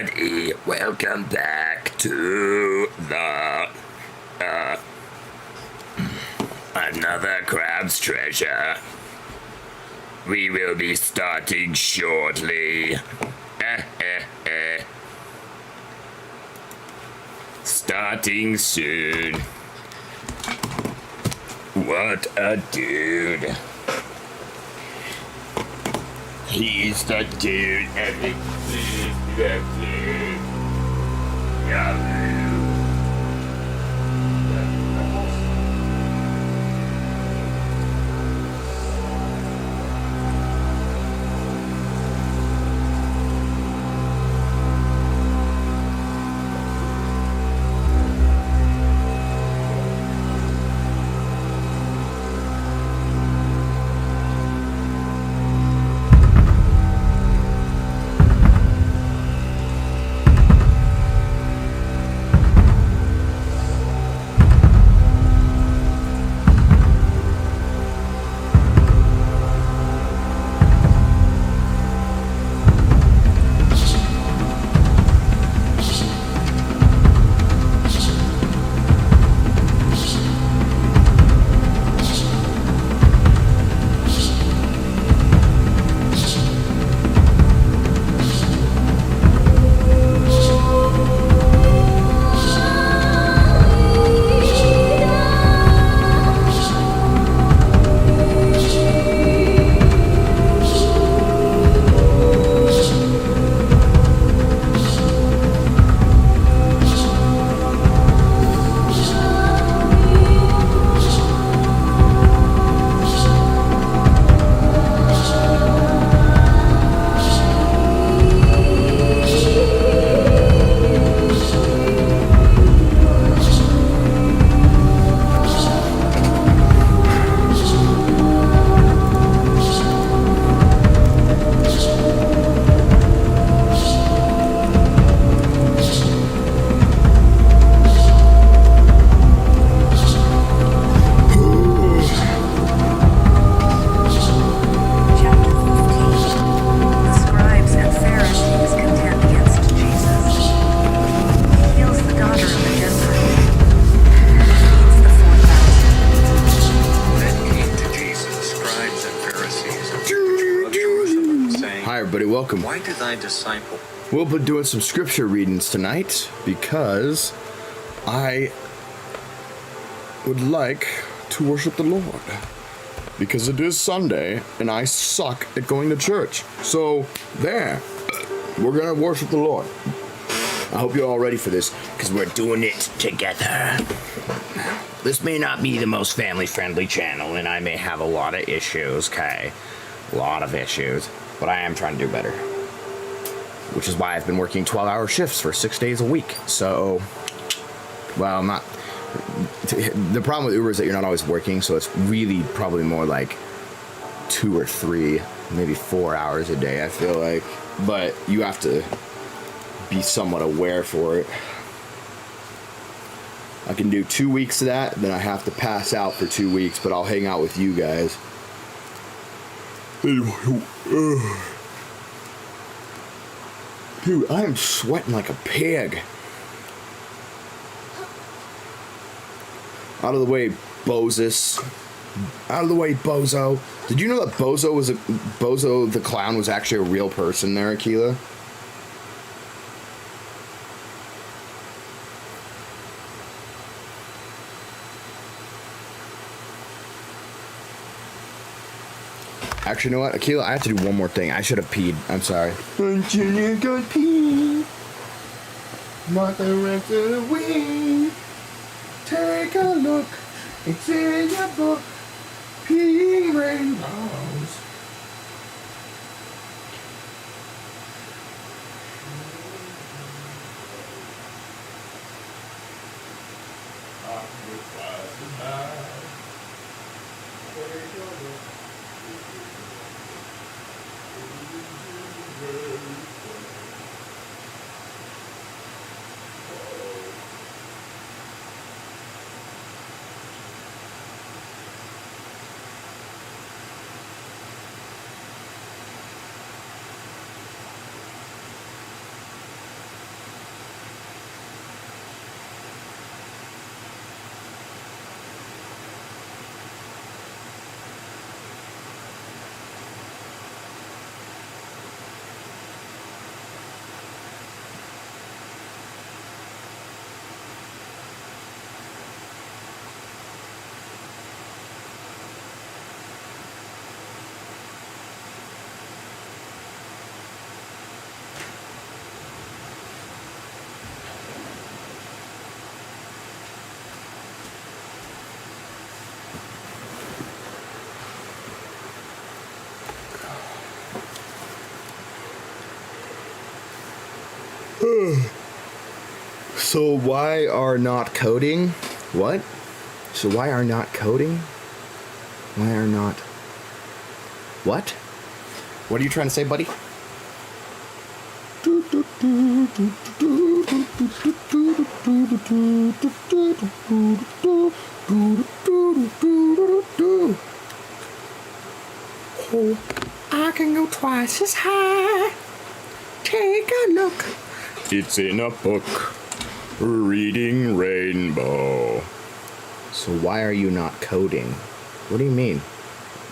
everybody. Welcome back to the another Crab's Treasure. We will be starting shortly. Starting soon. What a dude. He's the dude and the Yahoo. Welcome. Why did thy disciple? We'll be doing some scripture readings tonight because I would like to worship the Lord. Because it is Sunday and I suck at going to church. So, there. We're going to worship the Lord. I hope you're all ready for this because we're doing it together. This may not be the most family-friendly channel and I may have a lot of issues, okay? A lot of issues. But I am trying to do better. Which is why I've been working 12-hour shifts for 6 days a week. So, well, I'm not... The problem with Uber is that you're not always working, so it's really probably more like 2 or 3, maybe 4 hours a day, I feel like. But you have to be somewhat aware for it. I can do 2 weeks of that, then I have to pass out for 2 weeks, but I'll hang out with you guys. Dude, I am sweating like a pig. Out of the way, Bozus. Out of the way, Bozo. Did you know that Bozo the clown was actually a real person there, Akila? Actually, you know what, Akila? I have to do one more thing. I should have peed. I'm sorry. Junior got pee. Not the rest of the week. Take a look. It's in your book. Peeing rainbows. So why are not coding? What? So why are not coding? Why are not... What? What are you trying to say, buddy? Oh, I can go twice as high. Take a look. It's in a book. Reading Rainbow. So why are you not coding? What do you mean?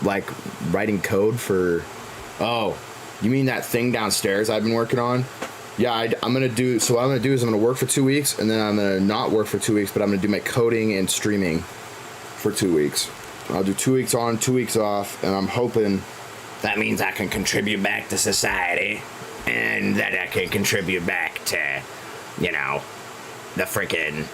Like writing code for... Oh, you mean that thing downstairs I've been working on? Yeah, I'm going to do... So what I'm going to do is I'm going to work for 2 weeks, and then I'm going to not work for 2 weeks, but I'm going to do my coding and streaming for 2 weeks. I'll do 2 weeks on, 2 weeks off, and I'm hoping... That means I can contribute back to society, and that I can contribute back to, you know, the freaking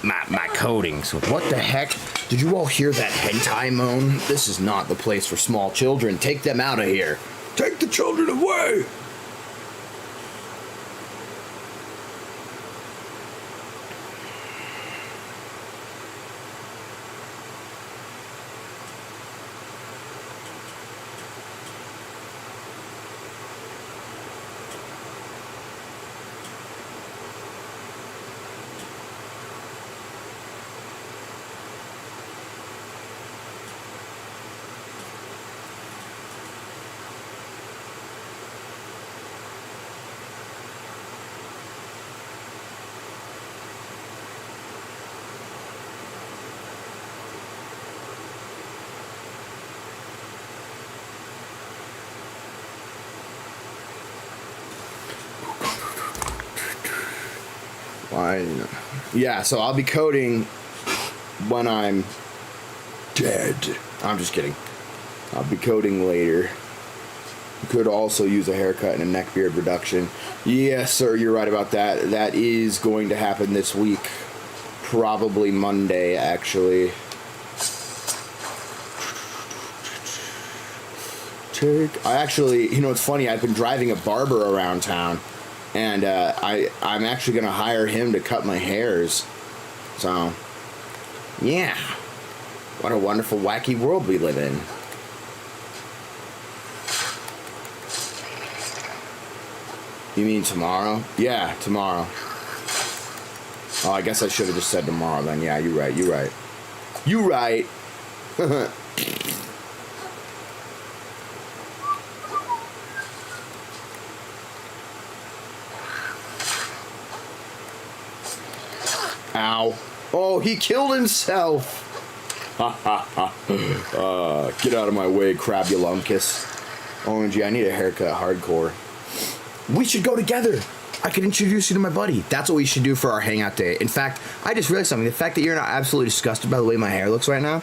my coding. So What the heck? Did you all hear that hentai moan? This is not the place for small children. Take them out of here. Take the children away! Yeah, so I'll be coding when I'm dead. I'm just kidding. I'll be coding later. You could also use a haircut and a neck beard reduction. Yes, sir, you're right about that. That is going to happen this week. Probably Monday, actually. I actually, you know, it's funny, I've been driving a barber around town. And I'm actually going to hire him to cut my hairs. So, yeah. What a wonderful, wacky world we live in. You mean tomorrow? Yeah, tomorrow. Oh, I guess I should have just said tomorrow then. Yeah, you're right, you're right. You right. Ow. Oh, he killed himself. Ha ha ha. Get out of my way, Crabulunkus. OMG, I need a haircut hardcore. We should go together. I could introduce you to my buddy. That's what we should do for our hangout day. In fact, I just realized something. The fact that you're not absolutely disgusted by the way my hair looks right now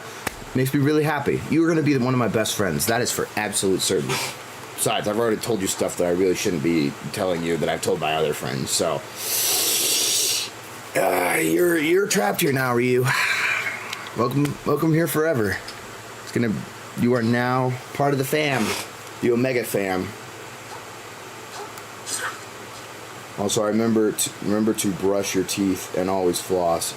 makes me really happy. You're going to be one of my best friends. That is for absolute certain. Besides, I've already told you stuff that I really shouldn't be telling you that I've told my other friends, so... you're trapped here now, Ryu. Welcome here forever. You are now part of the fam, the Omega fam. Also, remember to brush your teeth and always floss.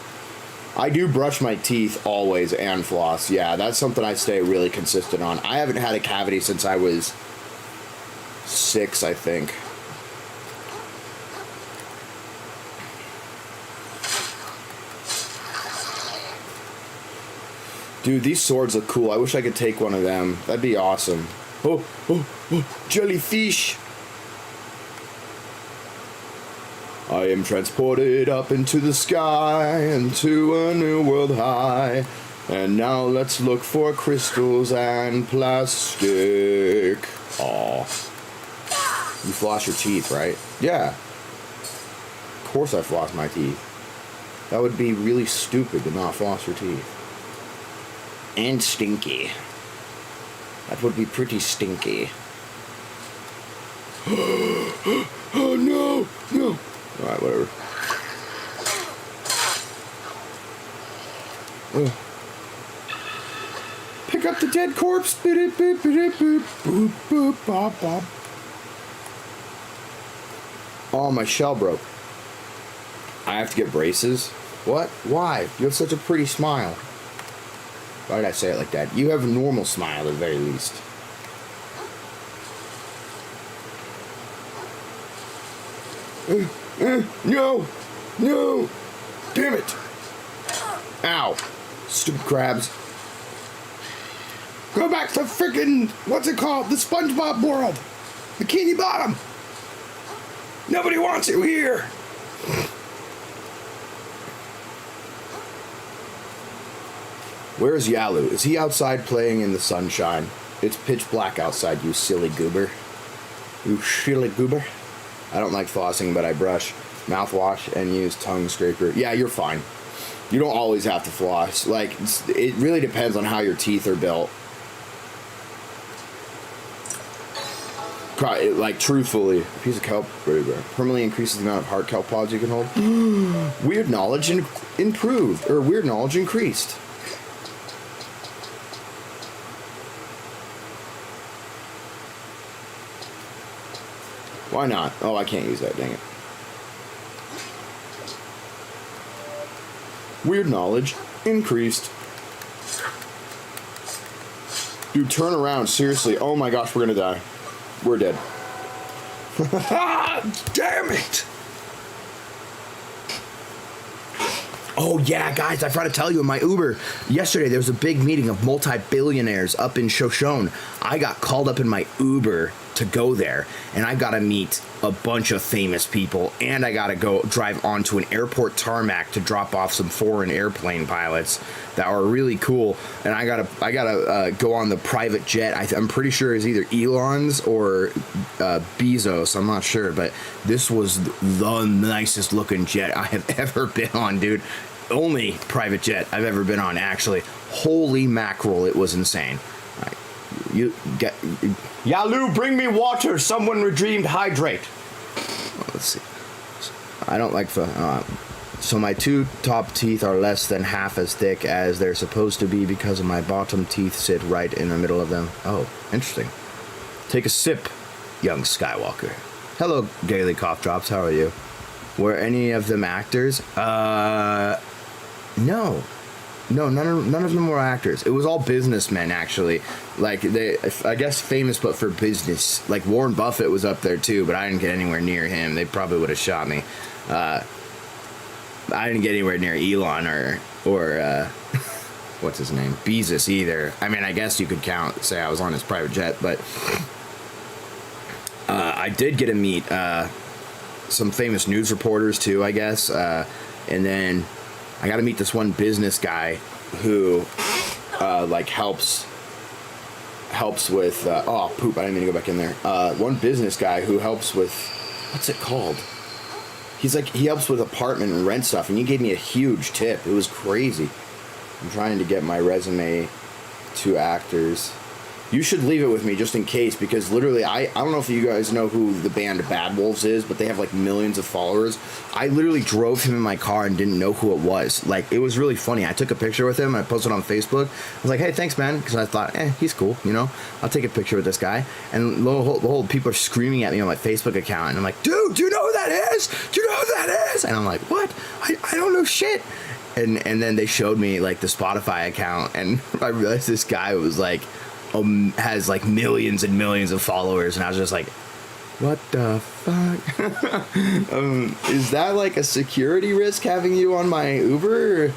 I do brush my teeth always and floss. Yeah, that's something I stay really consistent on. I haven't had a cavity since I was 6, I think. Dude, these swords look cool. I wish I could take one of them. That'd be awesome. Oh, jellyfish. I am transported up into the sky, into a new world high. And now let's look for crystals and plastic. Aw. You floss your teeth, right? Yeah. Of course I floss my teeth. That would be really stupid to not floss your teeth. And stinky. That would be pretty stinky. Oh no! No! Alright, whatever. Pick up the dead corpse! Boop, boop, boop, boop, boop, bop, bop. Oh, my shell broke. I have to get braces? What? Why? You have such a pretty smile. Why did I say it like that? You have a normal smile at the very least. No! No! Damn it! Ow! Stupid crabs. Go back to frickin', what's it called? The SpongeBob world! Bikini Bottom! Nobody wants you here! Where's Yalu? Is he outside playing in the sunshine? It's pitch black outside, you silly goober. You silly goober. I don't like flossing, but I brush mouthwash and use tongue scraper. Yeah, you're fine. You don't always have to floss. Like, it really depends on how your teeth are built. Like, truthfully, a piece of kelp permanently increases the amount of hard kelp pods you can hold. Weird knowledge improved, or weird knowledge increased. Why not? Oh, I can't use that, dang it. Weird knowledge increased. Dude, turn around, seriously. Oh my gosh, we're gonna die. We're dead. Damn it! Oh yeah, guys, I forgot to tell you, in my Uber yesterday there was a big meeting of multi-billionaires up in Shoshone. I got called up in my Uber to go there, and I got to meet a bunch of famous people, and I got to go drive onto an airport tarmac to drop off some foreign airplane pilots that are really cool. And I gotta go on the private jet. I'm pretty sure it's either Elon's or Bezos. I'm not sure, but this was the nicest looking jet I have ever been on, dude. Only private jet I've ever been on, actually. Holy mackerel, it was insane. You get Yalu, bring me water. Someone redeemed hydrate. Well, let's see. I don't like so my two top teeth are less than half as thick as they're supposed to be because of my bottom teeth sit right in the middle of them. Oh, interesting. Take a sip, young Skywalker. Hello, Gaily Cough Drops. How are you? Were any of them actors? No. No, none of them were actors. It was all businessmen, actually. Like, I guess famous, but for business. Like, Warren Buffett was up there, too, but I didn't get anywhere near him. They probably would have shot me. I didn't get anywhere near Elon or what's his name? Bezos, either. I mean, I guess you could say I was on his private jet, but I did get to meet some famous news reporters, too, I guess. And then I got to meet this one business guy who, like, helps with, oh, poop, I didn't mean to go back in there. One business guy who helps with, what's it called? He helps with apartment and rent stuff, and he gave me a huge tip. It was crazy. I'm trying to get my resume to actors. You should leave it with me just in case, because literally, I don't know if you guys know who the band Bad Wolves is, but they have like millions of followers. I literally drove him in my car and didn't know who it was. Like, it was really funny. I took a picture with him and I posted it on Facebook. I was like, hey, thanks, man, because I thought, he's cool, you know? I'll take a picture with this guy. And lo and behold, people are screaming at me on my Facebook account, and I'm like, dude, do you know who that is? Do you know who that is? And I'm like, what? I don't know shit. And then they showed me like the Spotify account, and I realized this guy was like, has like millions and millions of followers, and I was just like, what the fuck? Is that like a security risk having you on my Uber?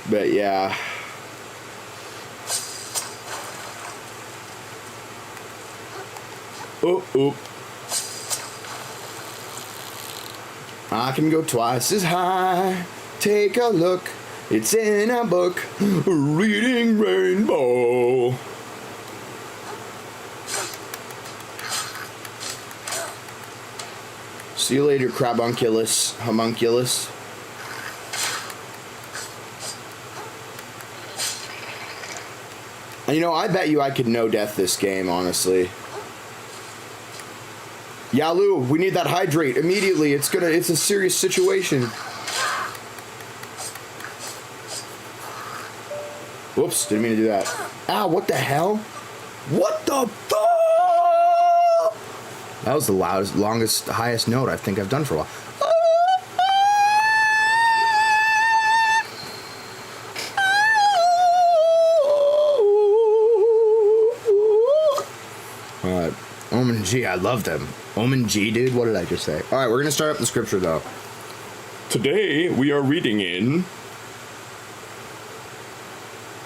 But yeah. Oh. I can go twice as high. Take a look. It's in a book. Reading Rainbow. See you later, Crabunculus, Homunculus. And you know, I bet you I could no-death this game, honestly. Yalu, we need that hydrate immediately. It's a serious situation. Whoops, didn't mean to do that. Ow, what the hell? What the fuck? That was the loudest, longest, highest note I think I've done for a while. Omen G, I love them. Omen G, dude, what did I just say? All right, we're gonna start up the scripture though. Today we are reading in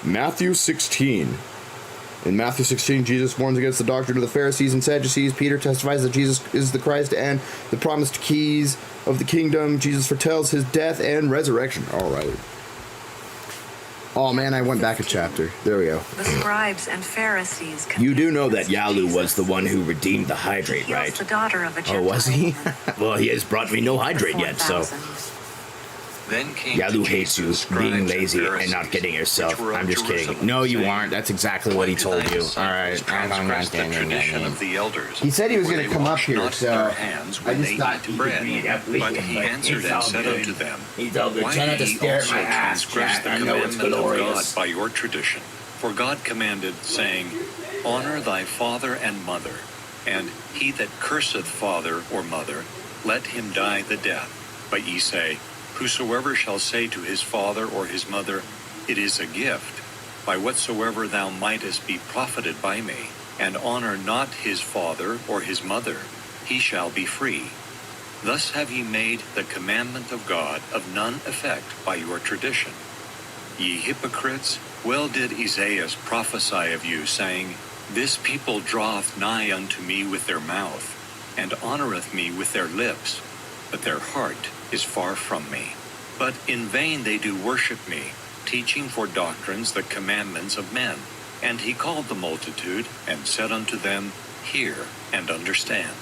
Matthew 16. In Matthew 16, Jesus warns against the doctrine of the Pharisees and Sadducees. Peter testifies that Jesus is the Christ and the promised keys of the kingdom. Jesus foretells his death and resurrection. All right. Oh man, I went back a chapter. There we go. The scribes and Pharisees. You do know that condemned Yalu Jesus. was the one who redeemed the hydrate, He was right? the daughter of a Oh, Gentile was he? woman. Well, he has brought me no hydrate yet, so. Then came Yalu to hates you, Jesus being scribes lazy and Pharisees, not getting yourself. which were of I'm just kidding. Jerusalem, No, you saying, aren't. That's exactly what "Why he do told thy you. All disciples right. transgress the tradition of the elders. He said he was for gonna they come up wash here, not so their hands I when just they thought eat he could bread. read up with But you, he but answered it's and all said good. unto them, He's all good. Why Try not do to ye stare at also my ass, transgress Jack. the I know it's commandment of God glorious. by your tradition? For God commanded, saying, Honor thy father and mother, and he that curseth father or mother, let him die the death. But ye say, Whosoever shall say to his father or his mother, It is a gift, by whatsoever thou mightest be profited by me, and honor not his father or his mother, he shall be free. Thus have ye made the commandment of God of none effect by your tradition. Ye hypocrites, well did Esaias prophesy of you, saying, This people draweth nigh unto me with their mouth, and honoreth me with their lips, but their heart is far from me. But in vain they do worship me, teaching for doctrines the commandments of men. And he called the multitude, and said unto them, Hear and understand.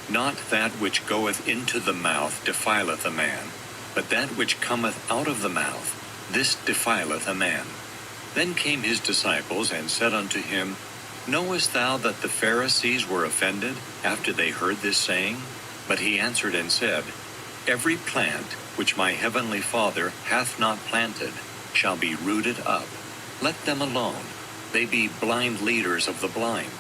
Not that which goeth into the mouth defileth a man, but that which cometh out of the mouth, this defileth a man. Then came his disciples, and said unto him, Knowest thou that the Pharisees were offended after they heard this saying? But he answered and said, Every plant which my heavenly Father hath not planted shall be rooted up. Let them alone. They be blind leaders of the blind.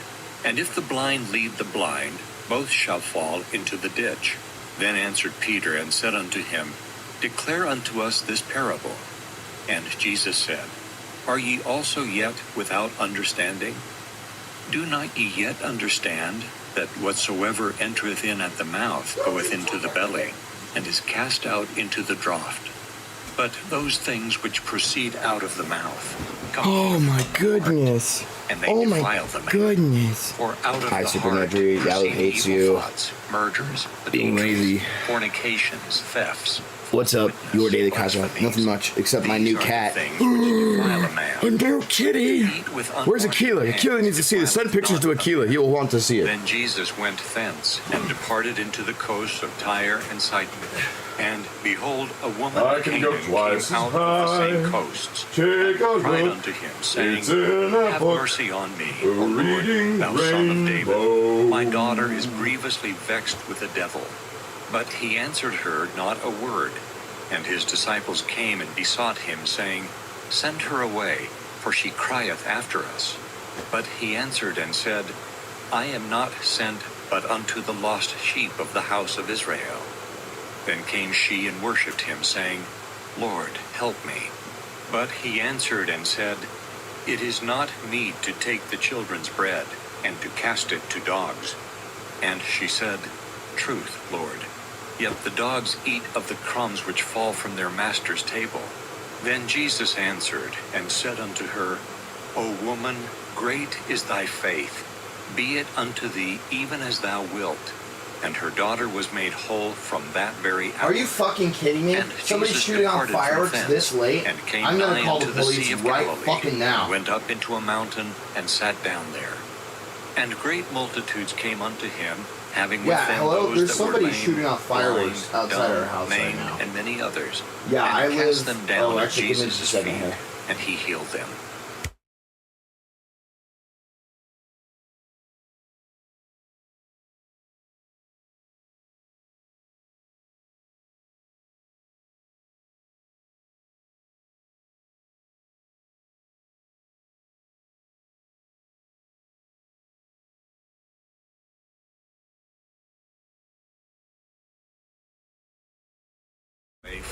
And if the blind lead the blind, both shall fall into the ditch. Then answered Peter and said unto him, Declare unto us this parable. And Jesus said, Are ye also yet without understanding? Do not ye yet understand that whatsoever entereth in at the mouth goeth into the belly, and is cast out into the draught? But those things which proceed out of the mouth come Oh my from the heart, goodness. and they Oh my defile the man. goodness. For out of Hi, the Super heart Nerdry. Yalu proceed hates evil you. thoughts, murders, Being adulteries, lazy. fornications, thefts. What's up, witness, your daily blasphemies. Cosmo? Nothing much, except my These new are the cat. things which defile a man. Undo Kitty! Eat with Where's unwashed Aquila? hands Aquila needs to see this. Send defileth pictures to not a Aquila. man. He will want to see it. Then Jesus went thence, and departed into the coasts of Tyre and Sidon. And behold, a woman I of can Canaan go came twice out as of the same high. coasts, Take and a cried look. unto him, saying, It's in a Have book. mercy on me, A O Lord, reading thou son of David. rainbow. My daughter is grievously vexed with the devil. But he answered her not a word. And his disciples came and besought him, saying, Send her away, for she crieth after us. But he answered and said, I am not sent but unto the lost sheep of the house of Israel. Then came she and worshipped him, saying, Lord, help me. But he answered and said, It is not meet to take the children's bread, and to cast it to dogs. And she said, Truth, Lord. Yet the dogs eat of the crumbs which fall from their master's table. Then Jesus answered and said unto her, O woman, great is thy faith. Be it unto thee even as thou wilt. And her daughter was made whole from that very hour. Are you fucking kidding me? And Somebody's Jesus shooting off departed from fireworks thence, this late? and came I'm gonna nigh call the unto the Sea police of right Galilee, fucking now. and went up into a mountain and sat down there. And great multitudes came unto him, having with Yeah, them hello? those There's that were somebody lame, shooting off fireworks blind, outside dumb, our house right maimed, now. and many others. Yeah, and I cast live. them down Oh, at actually, give me just a Jesus' second feet, here. and he healed them.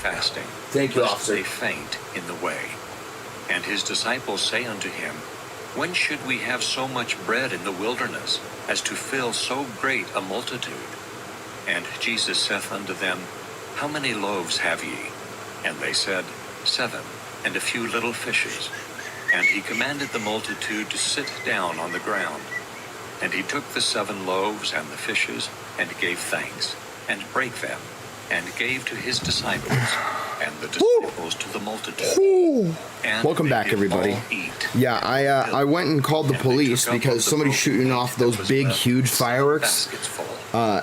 fasting, Thank you, lest officer. they faint in the way. And his disciples say unto him, When should we have so much bread in the wilderness, as to fill so great a multitude? And Jesus saith unto them, How many loaves have ye? And they said, 7, and a few little fishes. And he commanded the multitude to sit down on the ground. And he took the 7 loaves and the fishes, and gave thanks, and brake them, and gave to his disciples, and the disciples to the multitude. Ooh. And Welcome they back, did everybody. all eat. Yeah, I went and called the And they police took up because of the somebody's broken shooting meat off that those was big, left huge fireworks. baskets full.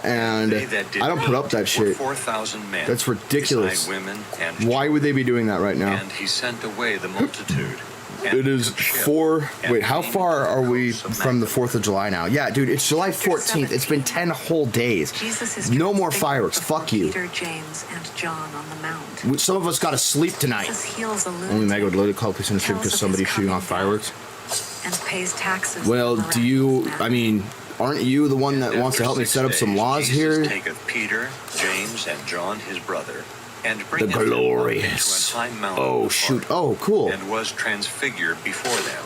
And They that did I don't put up eat that were shit. 4,000 men, That's ridiculous. beside women and Why would they be doing that right now? And he sent away the multitude. and It is took ship, 4. and Wait, how came far to the are we coast of from the Magdala. 4th of July now? Yeah, dude, it's July 14th. It's been 10 whole days. Jesus is No more transfigured fireworks. before Fuck you. Peter, James, and John on the mount. Some of us got to sleep tonight. Jesus heals a lunatic, Only Meg would literally call police on the street tells because of somebody's his shooting coming off fireworks. death, and pays taxes. Well, in a do you, miraculous manner. I mean, aren't you the one that And wants to after help me 6 set up some days, laws Jesus here? taketh Peter, James, and John his brother, and The bringeth them up glorious. into an high mountain Oh, apart, shoot. Oh, cool. and was transfigured before them,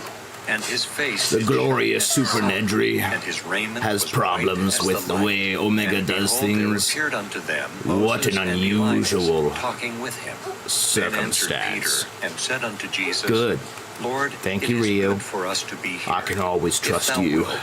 and his face The did glorious shine as the sun, Supernedry and his raiment has was problems white as with the light. way Omega And does behold, things. There appeared unto them What an Moses and Elias unusual talking with him. Then answered circumstance. Peter and said unto Jesus, Good. Lord, Thank it you, is Rio. good for us to be here. I can always If trust thou you. wilt,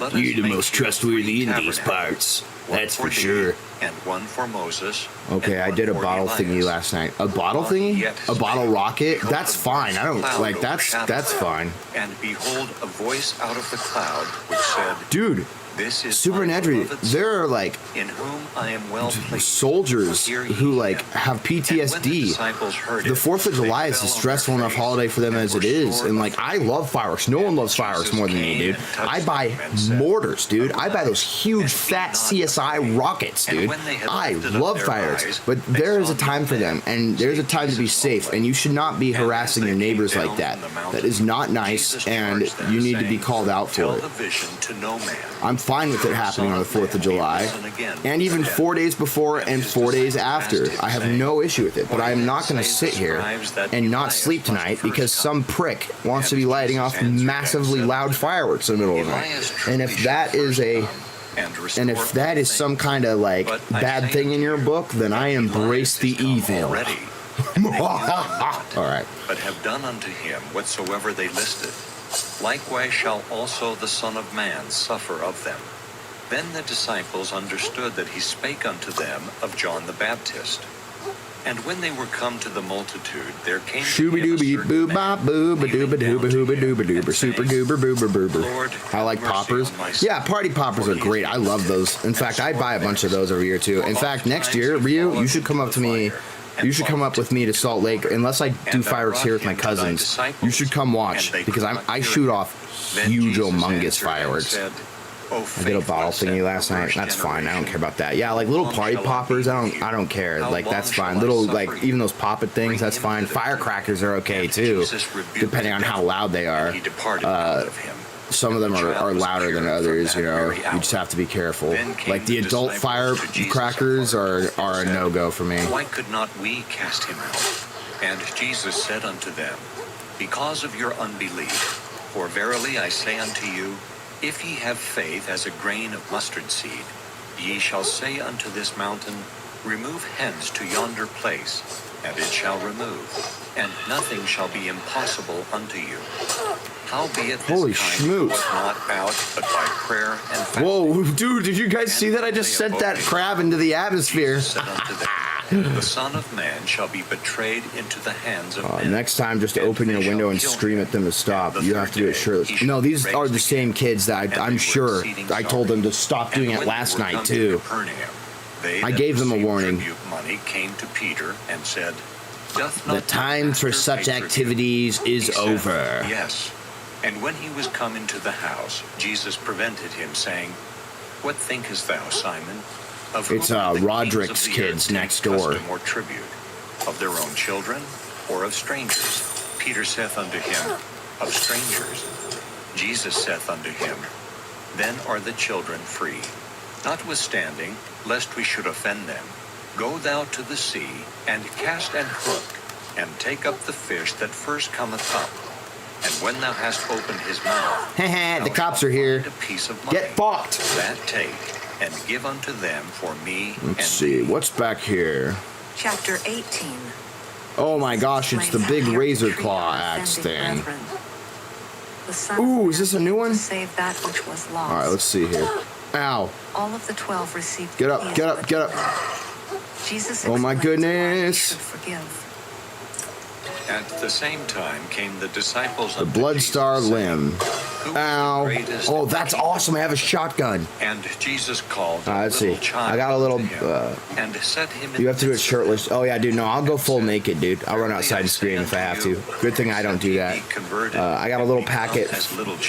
let us You're the make most here trustworthy 3 in these tabernacles, parts. one That's for thee, sure. And one for Moses. Okay, and I one did a for bottle Elias. thingy last night. A bottle While thingy? he yet A bottle spake, rocket? behold, That's a fine. I don't cloud like that's overshadowed them. fine. And behold, a voice out of the cloud which said, Dude, This is Super my Nedry, beloved Son, there are like in whom I am well pleased. soldiers Hear ye who like him. have And when the PTSD. disciples heard The it, 4th of they July is fell a on stressful their enough face holiday for them and as were it is. sore And like, I love fireworks. No one loves fireworks more than me, dude. I buy mortars, dude. I buy those huge fat CSI rockets, dude. I love fireworks. But there is a time for them, and there's a time to be safe, and you should not be harassing your neighbors like that. That is not nice, and you need to be called out for Tell it. the vision to no man. I'm fine with it happening on the 4th of July, and even 4 days before and 4 days after. I have no issue with it, but I'm not going to sit here and not sleep tonight because some prick wants to be lighting off massively loud fireworks in the middle of the night. And if that is some kind of like bad thing in your book, then I embrace the evil. All right. But have done unto him whatsoever they listed. Likewise shall also the Son of Man suffer of them. Then the disciples understood that he spake unto them of John the Baptist. And when they were come to the multitude, there came to Shooby him a dooby certain boo man, bop boo ba dooba kneeling dooba down to hooba him, dooba and dooba super saying, goober boober boober. Lord, I like have mercy poppers. on my soul. Yeah, party poppers are great. I love those. In fact, I buy a bunch of those every year too. In fact, next year, Ryu, you should come up to me. You should come up with me to Salt Lake, unless I do fireworks here with my cousins. You should come watch because I shoot off Then huge, Jesus humongous answered and fireworks. said, O I did a bottle faithless thingy and last night. perverse That's fine. I don't care generation, about that. Yeah, like little how long party shall I poppers. be I with you? don't care. How Like long that's shall fine. I Little suffer like you? even those poppet things. Bring That's him fine. hither. Firecrackers are okay And too, Jesus rebuked depending on the how devil, loud they are. and he departed out of him. Some of them are louder than others, you know. You just have to be careful. Then came Like the the adult disciples to Jesus firecrackers are a no-go for me. Why could not we cast him out? And Jesus said unto them, Because of your unbelief. For verily I say unto you, if ye have faith as a grain of mustard seed, ye shall say unto this mountain, Remove hence to yonder place, and it shall remove, and nothing shall be impossible unto you. Howbeit this Holy kind schmoot. was not out but by prayer and fasting. Whoa, dude, did you guys see that? I just sent that crab into the atmosphere. Jesus said unto them, The Son of Man shall be betrayed into the hands of men. Next time, just and open they your shall window and kill scream him. at them to stop. And the You have to do it third shirtless. day he No, shall these raise are the again. same kids that And I'm they were sure exceeding I told them to stop doing And it when last they were night come to too. Capernaum, they I that gave them a received warning. tribute money came to Peter and said, Doth The not time for master such pay tribute? activities is He said, over. Yes. And when he was come into the house, Jesus prevented him, saying, What thinkest thou, Simon? Of It's, whom the kings Roderick's of the kids earth take next door. custom or tribute, of their own children, or of strangers? Peter saith unto him, Of strangers. Jesus saith unto him, Then are the children free. Notwithstanding, lest we should offend them, Go thou to the sea, and cast an hook, and take up the fish that first cometh up. And when thou hast opened his mouth, The thou cops shalt are here. find a piece of money. Get fucked. That take, and give unto them for me and Let's see. thee. What's back here? Chapter 18. Oh my gosh, it's the big razor claw axe thing. Ooh, is this a new one? To save that which was lost. All right, let's see here. Ow. All of the 12 received Get the up, keys get up, with get up. them. Jesus Oh my explains why he goodness. should forgive. At the same time came the disciples The unto Blood Jesus, Star saying, limb. Who is the Ow. greatest Oh, in the that's kingdom? awesome. I have a shotgun. And Jesus called a Let's little see. child I got a little, unto him, and set him in You have to do it the midst of shirtless. them. Oh yeah, dude. No, I'll go full And said, naked, dude. I'll run outside and scream if I have to. Good thing I don't do that. I got a little packet.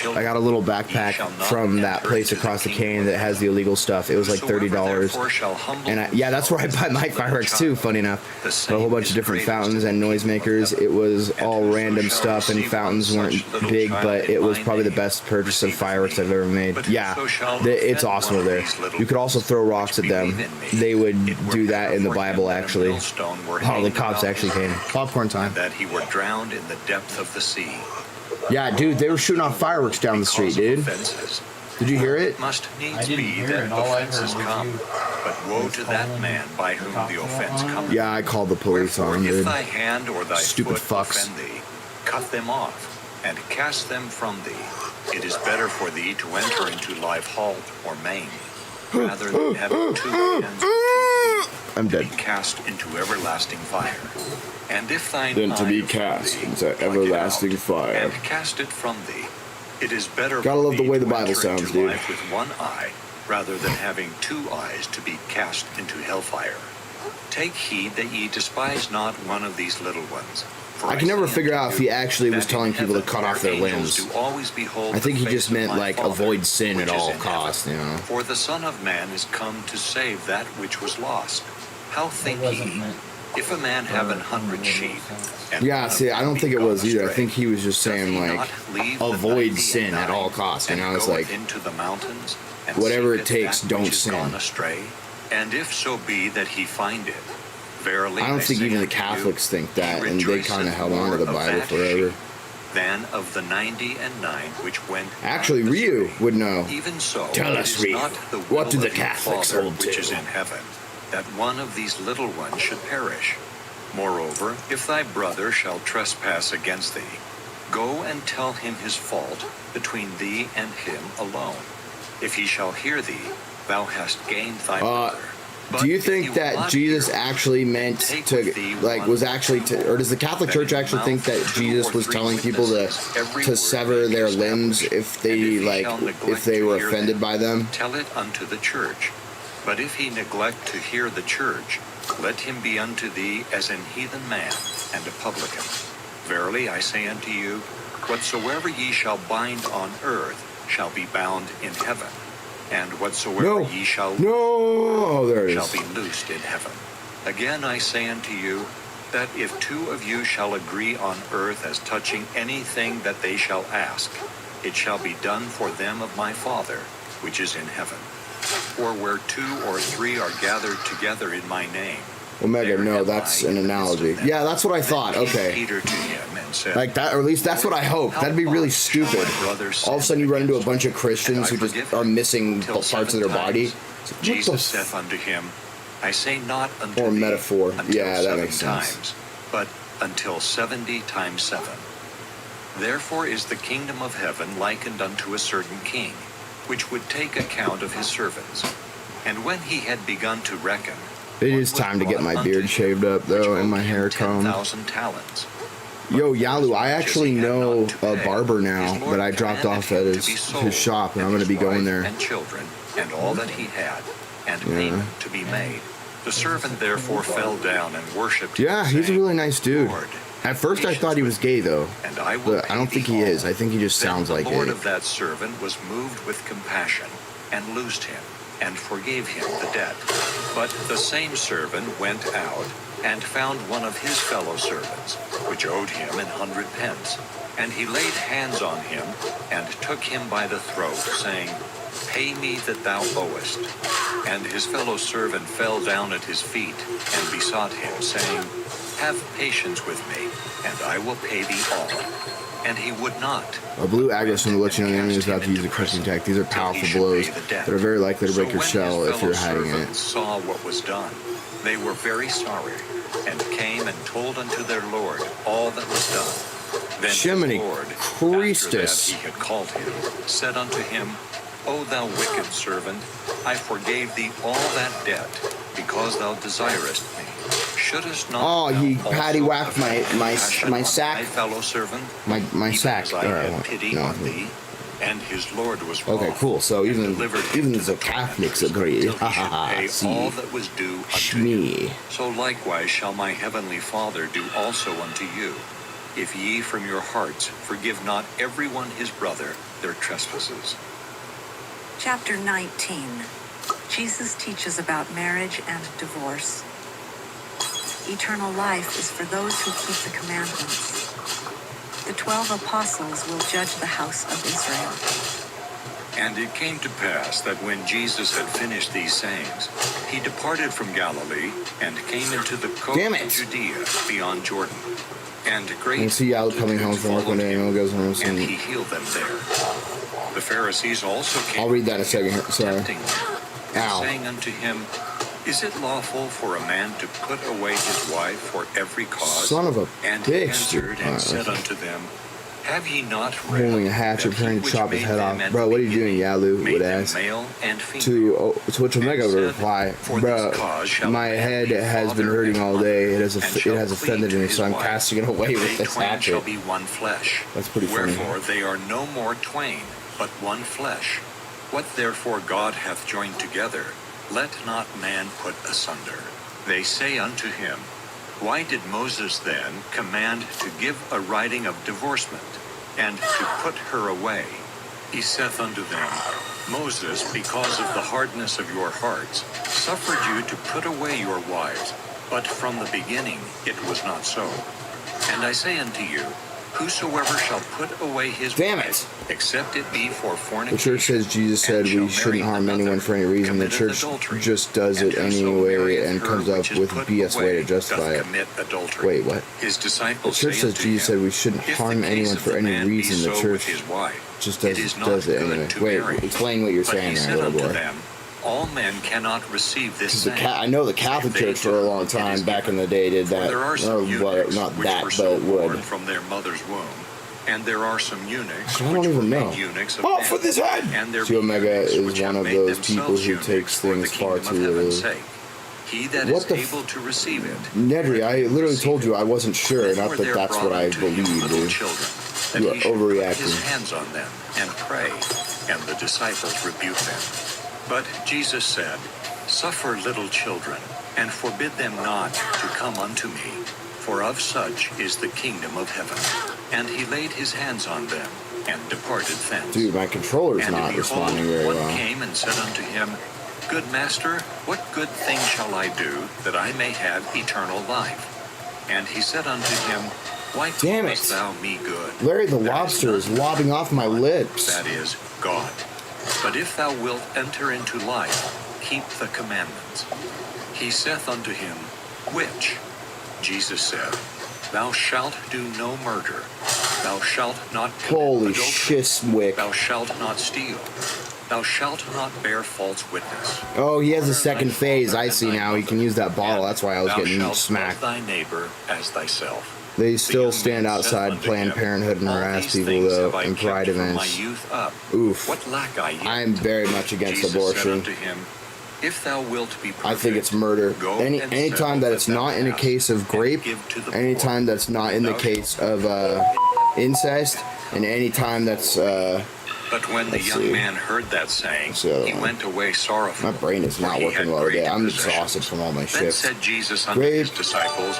I got a little backpack from that place across the canyon that has the illegal stuff. It was like $30. And yeah, that's where I buy my fireworks too. Funny enough, a whole bunch of different fountains and noisemakers. It was all random stuff, and fountains weren't big, but it was probably the best purchase of fireworks I've ever made. Yeah, it's awesome over there. You could also throw rocks at them. They would do that in the Bible, actually. Oh, the cops actually came. Popcorn time. That he were drowned in the depth of the sea. Yeah, dude, they were shooting off fireworks down the street, Because of dude. offenses. Did you hear it? Must needs I didn't be hear that it. All I heard offenses was come. you But woe to that calling man by whom the offense cometh. Yeah, I called the police Wherefore, on him, if dude. thy hand or thy Stupid foot fucks. offend thee, cut them off, and cast them from thee. It is better for thee to enter into life halt or maimed, rather than having 2 hands and 2 feet I'm to dead. be cast into everlasting fire. And if thine Then to eye be offend cast thee, into pluck it everlasting out, fire. and cast it from thee. It is better Gotta for love the thee way the to Bible enter sounds, into dude. life with one eye, rather than having 2 eyes to be cast into hellfire. Take heed that ye despise not one of these little ones. For I can never say figure unto out if you he actually was that telling in people to heaven cut off their angels limbs. do always behold I think the he face just of meant, my like, Father, avoid sin which at is all in costs, heaven. you know? For the Son of Man is come to save that which was lost. How think wasn't ye? meant If a man have 100 sheep, and Yeah, one of see, I them don't be think it gone was either. I astray, think he was just doth saying, he like, not leave the avoid 99 sin at all costs, you know? and It's goeth like, into the mountains and whatever it seeketh takes, that don't which is sin. gone astray? And if so be that he find it, verily I don't think say even the unto you, Catholics think he that, and they rejoiceth kind of held on to the more of Bible that forever. sheep than of the 99 which went Actually, not Ryu astray. would know. Even so, Tell it us, is Ryu, not the what will do the of your Catholics Father hold which to? is in heaven, that one of these little ones should perish. Moreover, if thy brother shall trespass against thee, go and tell him his fault between thee and him alone. If he shall hear thee, thou hast gained thy brother. But Do you if he think will that not Jesus hear, actually meant take to, with thee like, one was actually to, or does the Catholic that Church in actually think mouth that of 2 Jesus or was 3 telling people witnesses, every to word sever may be their limbs established. if And they, if he like, shall if neglect they to were hear offended by them? Tell it unto the church. But if he neglect to hear the church, let him be unto thee as an heathen man and a publican. Verily I say unto you, whatsoever ye shall bind on earth shall be bound in heaven, and whatsoever No. ye shall No! Oh, there it shall is. be loosed in heaven. Again I say unto you, that if 2 of you shall agree on earth as touching anything that they shall ask, it shall be done for them of my Father, which is in heaven. For where 2 or 3 are gathered together in my name, Omega, there no, am that's I an in the midst of analogy. them. Yeah, that's what I thought. Then came Okay. Peter to him and said, Like that, or at least that's what I hope. That'd be really stupid. All of a sudden, you run into a bunch of Christians who just are missing till parts of their 7 body. times. It's like, what Jesus the saith unto him, I say not unto Or thee metaphor. until Yeah, that 7 makes sense. times, but until 70 times 7. Therefore is the kingdom of heaven likened unto a certain king, which would take account of his servants. And when he had begun to reckon, It one is was time to get brought my unto beard him, shaved up, which though, owed and my him hair combed. 10,000 talents. Yo, Yalu, I actually Which as he had know not to a pay, barber his now Lord that I dropped commanded off at him to be his sold, shop, and I'm going to his be going wife there. And children, and all that he had, and payment to be made. The servant therefore fell down and worshipped him, Yeah, he's a saying, really nice dude. Lord, At first, I thought he was gay, though. and I will But I don't pay think thee he all. is. I think he just Then sounds like the Lord it. of that servant was moved with compassion, and loosed him, and forgave him the debt. But the same servant went out, and found one of his fellow servants, which owed him 100 pence. And he laid hands on him, and took him by the throat, saying, Pay me that thou owest. And his fellow servant fell down at his feet and besought him, saying, Have patience with me, and I will pay thee all. And he would not. A blue aggro symbol lets you know the enemy is about to use a crushing attack. These are powerful blows that are very likely to break your shell if you're hiding in it. Saw what was done, they were very sorry, and came and told unto their Lord all that was done. Then Shiminy his Lord, Christus. after that he had called him, said unto him, O thou wicked servant, I forgave thee all that debt, because thou desirest me. Shouldest not Oh, thou he also patty whacked have had compassion my on sack. thy fellow servant, My even sack. as I Alright, had pity no. on thee? And his Lord was Okay, wroth, cool. So and even delivered him to the the Catholics captors agree. till Ha he ha should ha. pay all See, that was due unto you. Shmee. So likewise shall my heavenly Father do also unto you, if ye from your hearts forgive not everyone his brother their trespasses. Chapter 19. Jesus teaches about marriage and divorce. Eternal life is for those who keep the commandments. The 12 apostles will judge the house of Israel. And it came to pass that when Jesus had finished these sayings, he departed from Galilee and came into the coast Damn of it. Judea beyond Jordan. And great I see Al coming home from work one day and Al goes home and he and healed them there. The Pharisees also came. I'll read that in a second here. Sorry. tempting him, and Ow. saying unto him, Is it lawful for a man to put away his wife for every cause? Son of a And he bitch, answered dude. and said Alright. unto them, Have ye not read Holding a hatchet, that preparing he to which chop his made head them off. at Bro, the what are you doing, beginning Yalu made would them ask. male and female? To which Omega And would said, reply, For this cause Bruh, shall my man head leave has been father hurting and all mother, day. It and has shall offended cleave me, to so I'm his wife, casting it away and with they this twain shall hatchet. be one flesh. That's pretty funny. Wherefore they are no more twain, but one flesh. What therefore God hath joined together, let not man put asunder. They say unto him, Why did Moses then command to give a writing of divorcement, and to put her away? He saith unto them, Moses, because of the hardness of your hearts, suffered you to put away your wives, but from the beginning it was not so. And I say unto you, Whosoever shall put away his Damn wife, except it be for The fornication, church says Jesus said and shall we shouldn't marry harm anyone another, for any reason. The committeth church adultery. just does And it whoso anyway marrieth and her comes up which is with a put BS way away to justify doth it. commit adultery. Wait, what? His The disciples church say says unto Jesus him, said we shouldn't If the harm case anyone of for the any man be reason. The so church with his wife, just it is not does it good anyway. to Wait, marry. explain what you're But saying he there, said little unto boy. them, All men cannot receive this The saying. I know the Catholic They Church do. for a long It time is back in given. the day did For that. there are Or, some eunuchs not which that, were but so born would. from their mother's womb, and there are some eunuchs I don't which even were know. made eunuchs of Oh, men. for this head! And there See, be Omega eunuchs is which one have of made those people themselves who eunuchs takes for the things far kingdom too of heaven's literally. sake. He that What is the able to receive it. Nedry, I literally receive told it. you I wasn't sure, Then not were that there that's brought what I unto him believed, little dude. children, that You are he should put overreacting. his hands on them and pray, and the disciples rebuked them. But Jesus said, Suffer little children, and forbid them not to come unto me, for of such is the kingdom of heaven. And he laid his hands on them, and departed thence. Dude, my controller's And not behold, responding very one well. came and said unto him, Good master, what good thing shall I do, that I may have eternal life? And he said unto him, Why Damn callest it. thou me good? Larry the There lobster is none lobbing off my but lips. that is, God. But if thou wilt enter into life, keep the commandments. He saith unto him, Which? Jesus said, Thou shalt do no murder. Thou shalt not commit Holy adultery. shiswick. Thou shalt not steal. Thou shalt not bear false witness. Oh, he has a Honor second thy phase. father I and see thy now. He mother, can use that bottle. and That's why I was thou getting shalt smacked. love thy neighbor as thyself. They The still young stand man saith outside unto Planned him, Parenthood and All harass these people, things though, have I in kept pride from my events. youth up. Oof. What lack I yet? I am very much against Jesus abortion. said unto him, If thou wilt be perfect, I think it's murder. go and Anytime sell that it's thou not in a hast, case of and grape, give to the poor. anytime that's not in the Thou case of incest, and anytime that's But when the Let's young see. man heard that saying, Let's see the other he one. went away sorrowful. my brain is for not he working had well today. great I'm possessions. exhausted from all my Then shifts. said Jesus unto Grape, his disciples,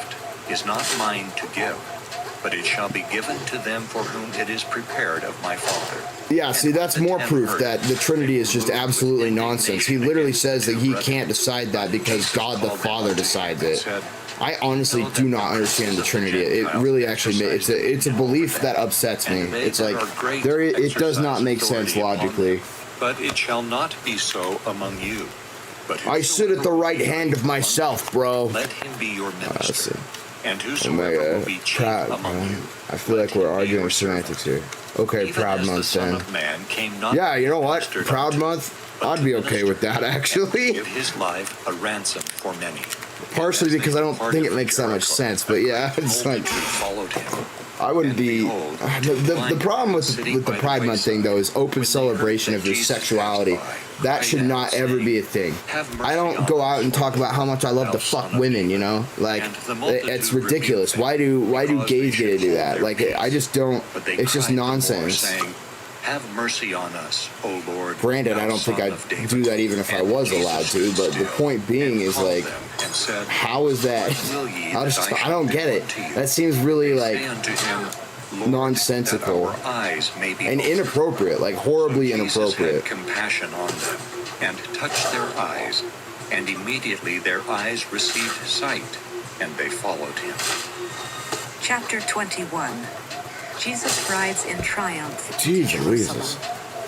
gift is not mine to give, but it shall be given to them for whom it is prepared of my Father. Yeah, see, that's more proof that the Trinity is just absolutely nonsense. He literally says that he can't decide that because God the Father decides it. I honestly do not understand the Trinity. It really actually it's a belief that upsets me. It's like it does not make sense logically. But it shall not be so among you. But I sit at the right hand of myself, bro. let him be your minister. And Oh my whosoever will God. be chief Proud, among man. you. I feel like we're arguing semantics here. Okay, Even Proud as the Month Son then. of Man came not Yeah, to you know be what? ministered Proud unto, Month, but I'd to be okay minister with that, and actually. give his life a ransom for many. Partially As they because I don't departed think it from makes that much Jericho, sense, but yeah, it's like multitude followed him. I wouldn't And be. behold, The problem with sitting the by the Pride Month thing though is wayside, open when they celebration heard of that your Jesus sexuality. passed by, That cried should out, not ever saying, be a thing. "Have I don't mercy go on out us, and talk about how much I love thou to fuck son of women. David." You know, like And the multitude it's ridiculous. rebuked Why them, do gays because get to they do should that? hold Like their I just don't. But they It's just cried the more, nonsense. saying, "Have mercy on us, O Lord." Granted, thou I don't think Son I'd of David." do that even if I And was Jesus allowed to. But the stood point being and is called like, them and said, how is that? "What will ye I that just I shall don't do get it. unto you?" That seems really They like say unto him, "Lord, nonsensical that our eyes may be and opened." inappropriate, like horribly So Jesus inappropriate. had compassion on them and touched their eyes, and immediately their eyes received sight, and they followed him. Chapter 21. Jesus rides in triumph into Jeez Jerusalem. Louises.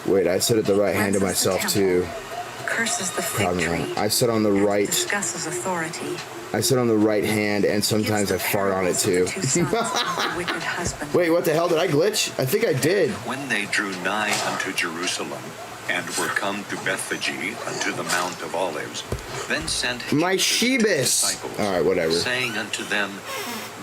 Wait, I sit at the right hand of Cleanses the myself temple, too. curses the Proud fig tree, Month. I sit on the and right. discusses authority. I sit on the right hand, and Gives sometimes the I fart on it parables of too. the 2 sons of the wicked husband. Wait, what the hell did I glitch? I think I did. When they drew nigh unto Jerusalem, and were come to Bethphage unto the Mount of Olives, then sent My Jesus to his Shebus. disciples, All right, whatever. saying unto them,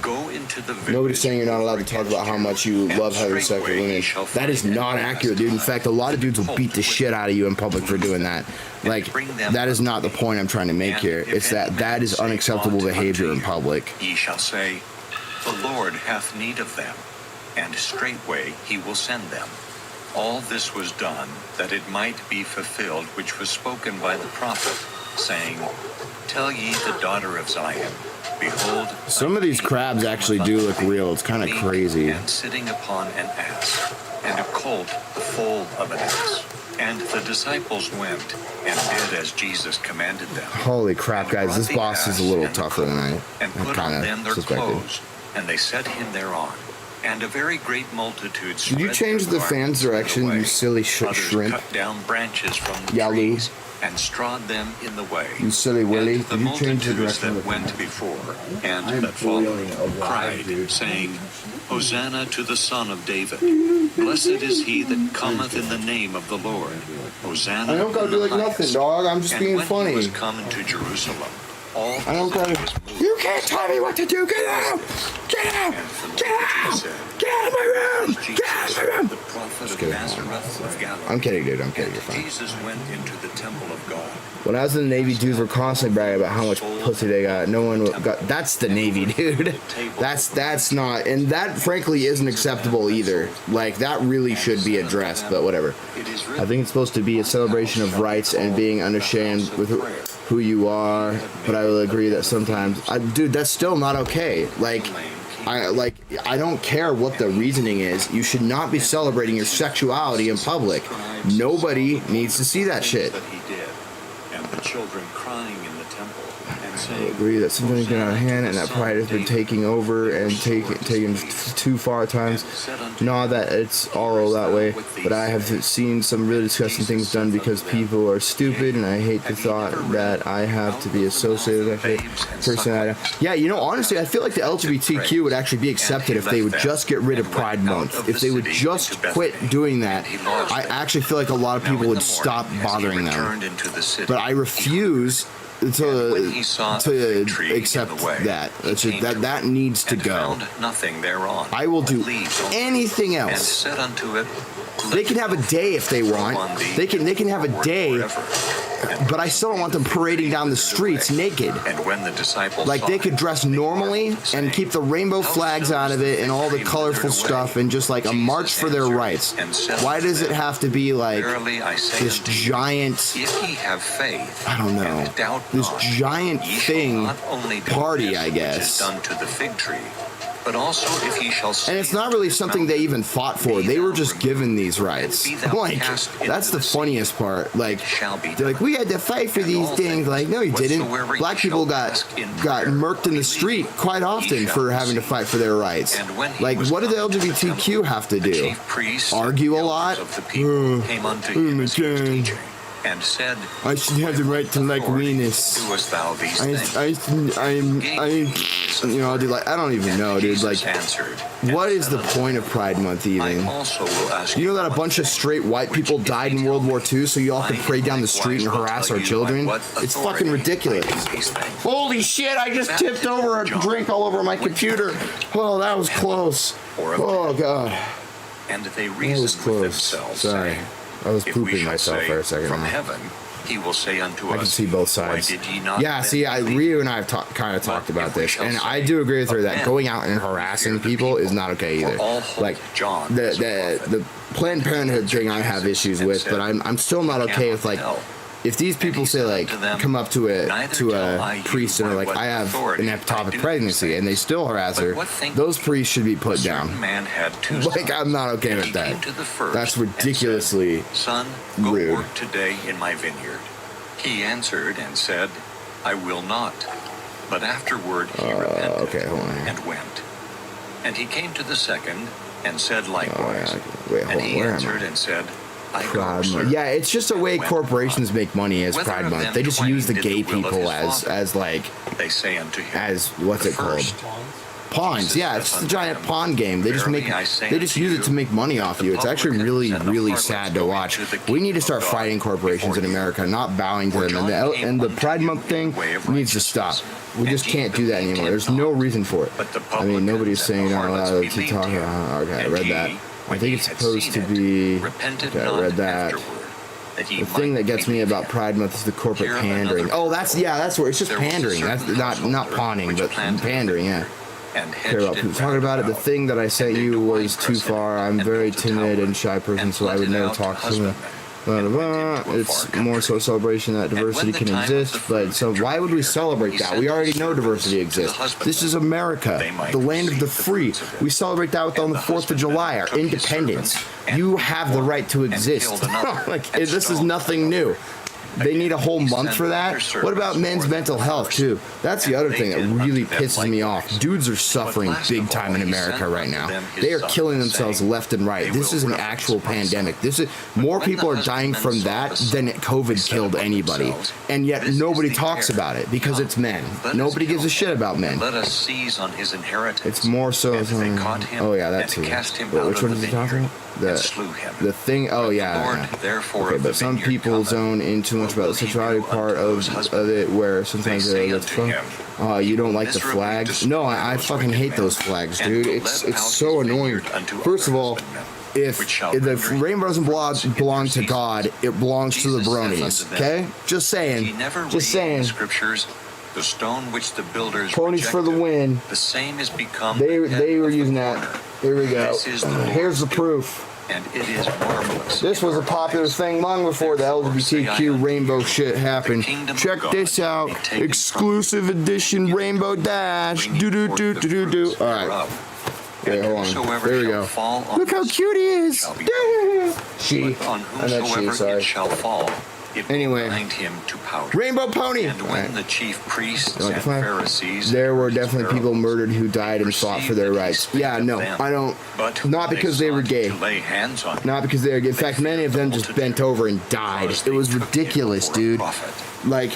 Go into the village. Nobody's saying you're not allowed to talk about how much you and love having sex with straightway women. ye shall That is find not an accurate, dude. In fact, a lot of dudes will beat the shit out of you in public for doing that. Like, that is not the point I'm trying to make here. It's that is unacceptable behavior in public. Ye shall say, The Lord hath need of them, and straightway he will send them. All this was done, that it might be fulfilled which was spoken by the prophet, saying, Tell ye the daughter of Zion, Behold, Some of these crabs actually do look real. It's kind of meek crazy. And sitting upon an ass, and a colt the foal of an ass. And the disciples went, and did as Jesus commanded them. Holy crap, And guys. brought This the boss is ass a little and the tougher than I colt, and put on them kind their of suspected. clothes, and they set him thereon. And a very great multitude Did you spread change their the fan's garments in the direction, way. you silly Others shrimp? cut down branches from the Yalu. trees, and strawed them in the way. You silly Willy. And the Did you change the multitudes direction of that the went fan? before, and I am that followed, boiling alive, cried, dude. saying, Hosanna to the Son of David. Blessed is he that cometh in the name of the Lord. Hosanna I don't gotta in do the like nothing, highest. dog. I'm just And being when funny. he was come into Jerusalem, all I don't the city gotta. was moved. You can't tell me what to do. Get out! Get out! And the Get out! multitude said, Get out of my room! Jesus, Get out of my room! the prophet of kidding. Nazareth of Galilee. I'm kidding, dude. I'm kidding. And You're fine. Jesus went into the temple of God. When I was in the Navy, dudes were constantly bragging about how much pussy they got. No one got. That's the Navy, dude. That's not, and that frankly isn't acceptable either. Like that really should be addressed, but whatever. It is I think it's supposed to be a celebration of rights and being unashamed with who you are. But I will agree that sometimes, dude, that's still not okay. Like, I don't care what the reasoning is. You should not be celebrating your sexuality in public. Nobody needs to see that shit. That he did, and the children crying in the temple, and I saying, agree that something's getting out of hand and that pride has been taking over and taken too far at times. Not that it's all that way, but I have seen some really disgusting things done because people are stupid, and I hate the thought that I have to be associated with that person. Yeah, you know, honestly, I feel like the LGBTQ would actually be accepted if they would just get rid of Pride Month. If they would just quit doing that, I actually feel like a lot of people would stop bothering them. But I refuse to accept that. That needs to go. Nothing thereon. I will do anything And else. said unto it, They can have a day if they want. They can have a day, but I still don't want them parading down the streets naked. And when the disciples Like saw they it, could dress normally and keep the rainbow flags out of it and all the colorful stuff and just like a march for their rights. Why does it have to be like Verily I say this unto you, giant, if ye have faith, I don't know, and doubt this not, giant ye shall thing not only do party, this I which guess. is done to the fig tree, But also if he shall And it's not really something they even fought for. They were just given these rights. Like, that's the funniest part. Like, they're like, we had to fight for these things. Like, no, you didn't. Black people got murked in the street quite often for having to fight for their rights. Like, what did the LGBTQ have to do? Argue a lot? And said, I should have the right to like weenus. doest thou these You know, dude, like, I don't even know, dude. Like, what is the point of Pride Month even? also will ask You know that a bunch of straight white people died in World War II, so you all can pray down the street and harass our children? It's fucking ridiculous. Holy shit, I just tipped over a drink all over my computer. Oh, that was close. Oh, God. And they That was reasoned with close. themselves, Sorry. saying, I was if we pooping shall myself say, for a second. From heaven, he will say unto us, I can see both sides. Why did ye not Yeah, then see, believe? Ryu and I have kind of talked about this, and I do agree with her that going out and harassing people is not okay either. Like, the Planned Parenthood thing I have issues with, but I'm still not okay with, like, if these people say, like, come up to a priest and are like, I have an ectopic pregnancy, and they still harass her, those priests should be put down. Man had two Like, sons, I'm not okay and with he that. came to the first That's and said, ridiculously Son, go rude. work today in my vineyard. He answered and said, I will not. But afterward he repented okay, hold on here. and went. And he came to the second and said Oh, likewise. yeah. Wait, hold And on. he Where am answered I? and said, I go, Pride sir. Month. Yeah, it's just a way Went corporations not. make money as Whether Pride of Month. them They just twain use the did gay the will of people his father. as like They say unto him, as what's the it called? first, Pawns. Yeah, it's just a giant pawn game. They just Verily make I say they just unto use it you, to make money off the you. It's actually really publicans and the really harlots sad to go watch. into the We need to kingdom start of God fighting corporations in before you. America, not bowing to For them. John came And the unto Pride you Month in thing the way of needs to stop. We and just ye can't do that believed anymore. him There's no not. reason for it. But the I mean, nobody's publicans saying and the you're not harlots allowed to believed talk. him. Okay, I And read he, that. I when think he it's had supposed seen to it, be. repented Okay, I not read that. afterward, that he The thing might that gets me believe about him. Pride Month is the corporate Here pandering. another Oh, that's where it's just There was a pandering. That's certain not householder pawning, which but planted a pandering. Yeah. vineyard, and Care hedged about it people talking round about it. The about, thing that I sent and you digged a was too winepress in it, far. I'm and very built a timid tower, and shy person, and so I would let it never out to talk to them. husbandmen, and went into a It's far more country. so a celebration that And when diversity the can time of exist, the but fruit so why would we drew celebrate near, that? he We sent already his know servants diversity to the exists. husbandmen, This is America, they might the land of the receive the free. fruits of it. We celebrate that on And the the 4th of July, our husbandman took his independence. servants and You took have the one right to and exist. killed another Like, and this is stoned nothing another. new. They need a whole He month sent for that. other What about servants men's more than mental the health first. too? That's the And other they thing that did really unto them pisses me off. likewise. Dudes are suffering last big of time all, in he America sent right unto now. them his They are son, killing themselves saying, left and right. "They This will is an reverence actual my son." pandemic. This is more when the people are dying husbandmen from saw that the than son, they COVID said killed among anybody. themselves, And yet "This is nobody the talks heir. about it because Come, it's men. let us Nobody gives kill a shit him, about men. and let us seize on his inheritance. It's more so. And they caught him, Oh yeah, that and too. cast him Wait, out which of one the is he talking vineyard, about? and slew him. The thing. Oh The yeah. Lord, yeah. therefore, Okay, of the but some vineyard people cometh, zone in too much what about the will he sexuality do part unto those of husbands? it, where sometimes They say they're unto him, you don't like the miserably flags. destroy No, I those fucking wicked hate men, those flags, and dude. will It's let out so his annoying. vineyard unto First of other all, husbandmen, if which shall the render him rainbows and blogs fruits in belong their to season. God, it belongs to the Jesus saith bronies. unto them, Okay, just Ye saying. never Just read in saying. the scriptures, the stone which the builders Ponies for the rejected, win. the same is become They the head they were of the using that. corner. Here we go. This is the Lord's Here's the doing, proof. and it is marvelous. This in was a our popular eyes. thing long before the Therefore say I LGBTQ unto rainbow you, shit happened. the kingdom of Check God this out. be taken Exclusive from you. edition Rainbow Dash. Bring Do ye do forth do the do do do. fruits All right. thereof. Wait, And hold on. whosoever There we shall go. fall on Look how this cute he is. shall be She. But on I meant she, whomsoever sorry. it shall fall, it Anyway. will grind him to powder. Rainbow Pony. And All when right. the chief priests You like and the flag? Pharisees There were heard his definitely people parables, murdered who died and fought for their perceived that he rights. spake Yeah, of no, them. I don't. But Not when because they were sought gay. to lay hands on him, Not because they were gay. In fact, many of them just bent over and died. because It was they took him ridiculous, for a dude. prophet. Like.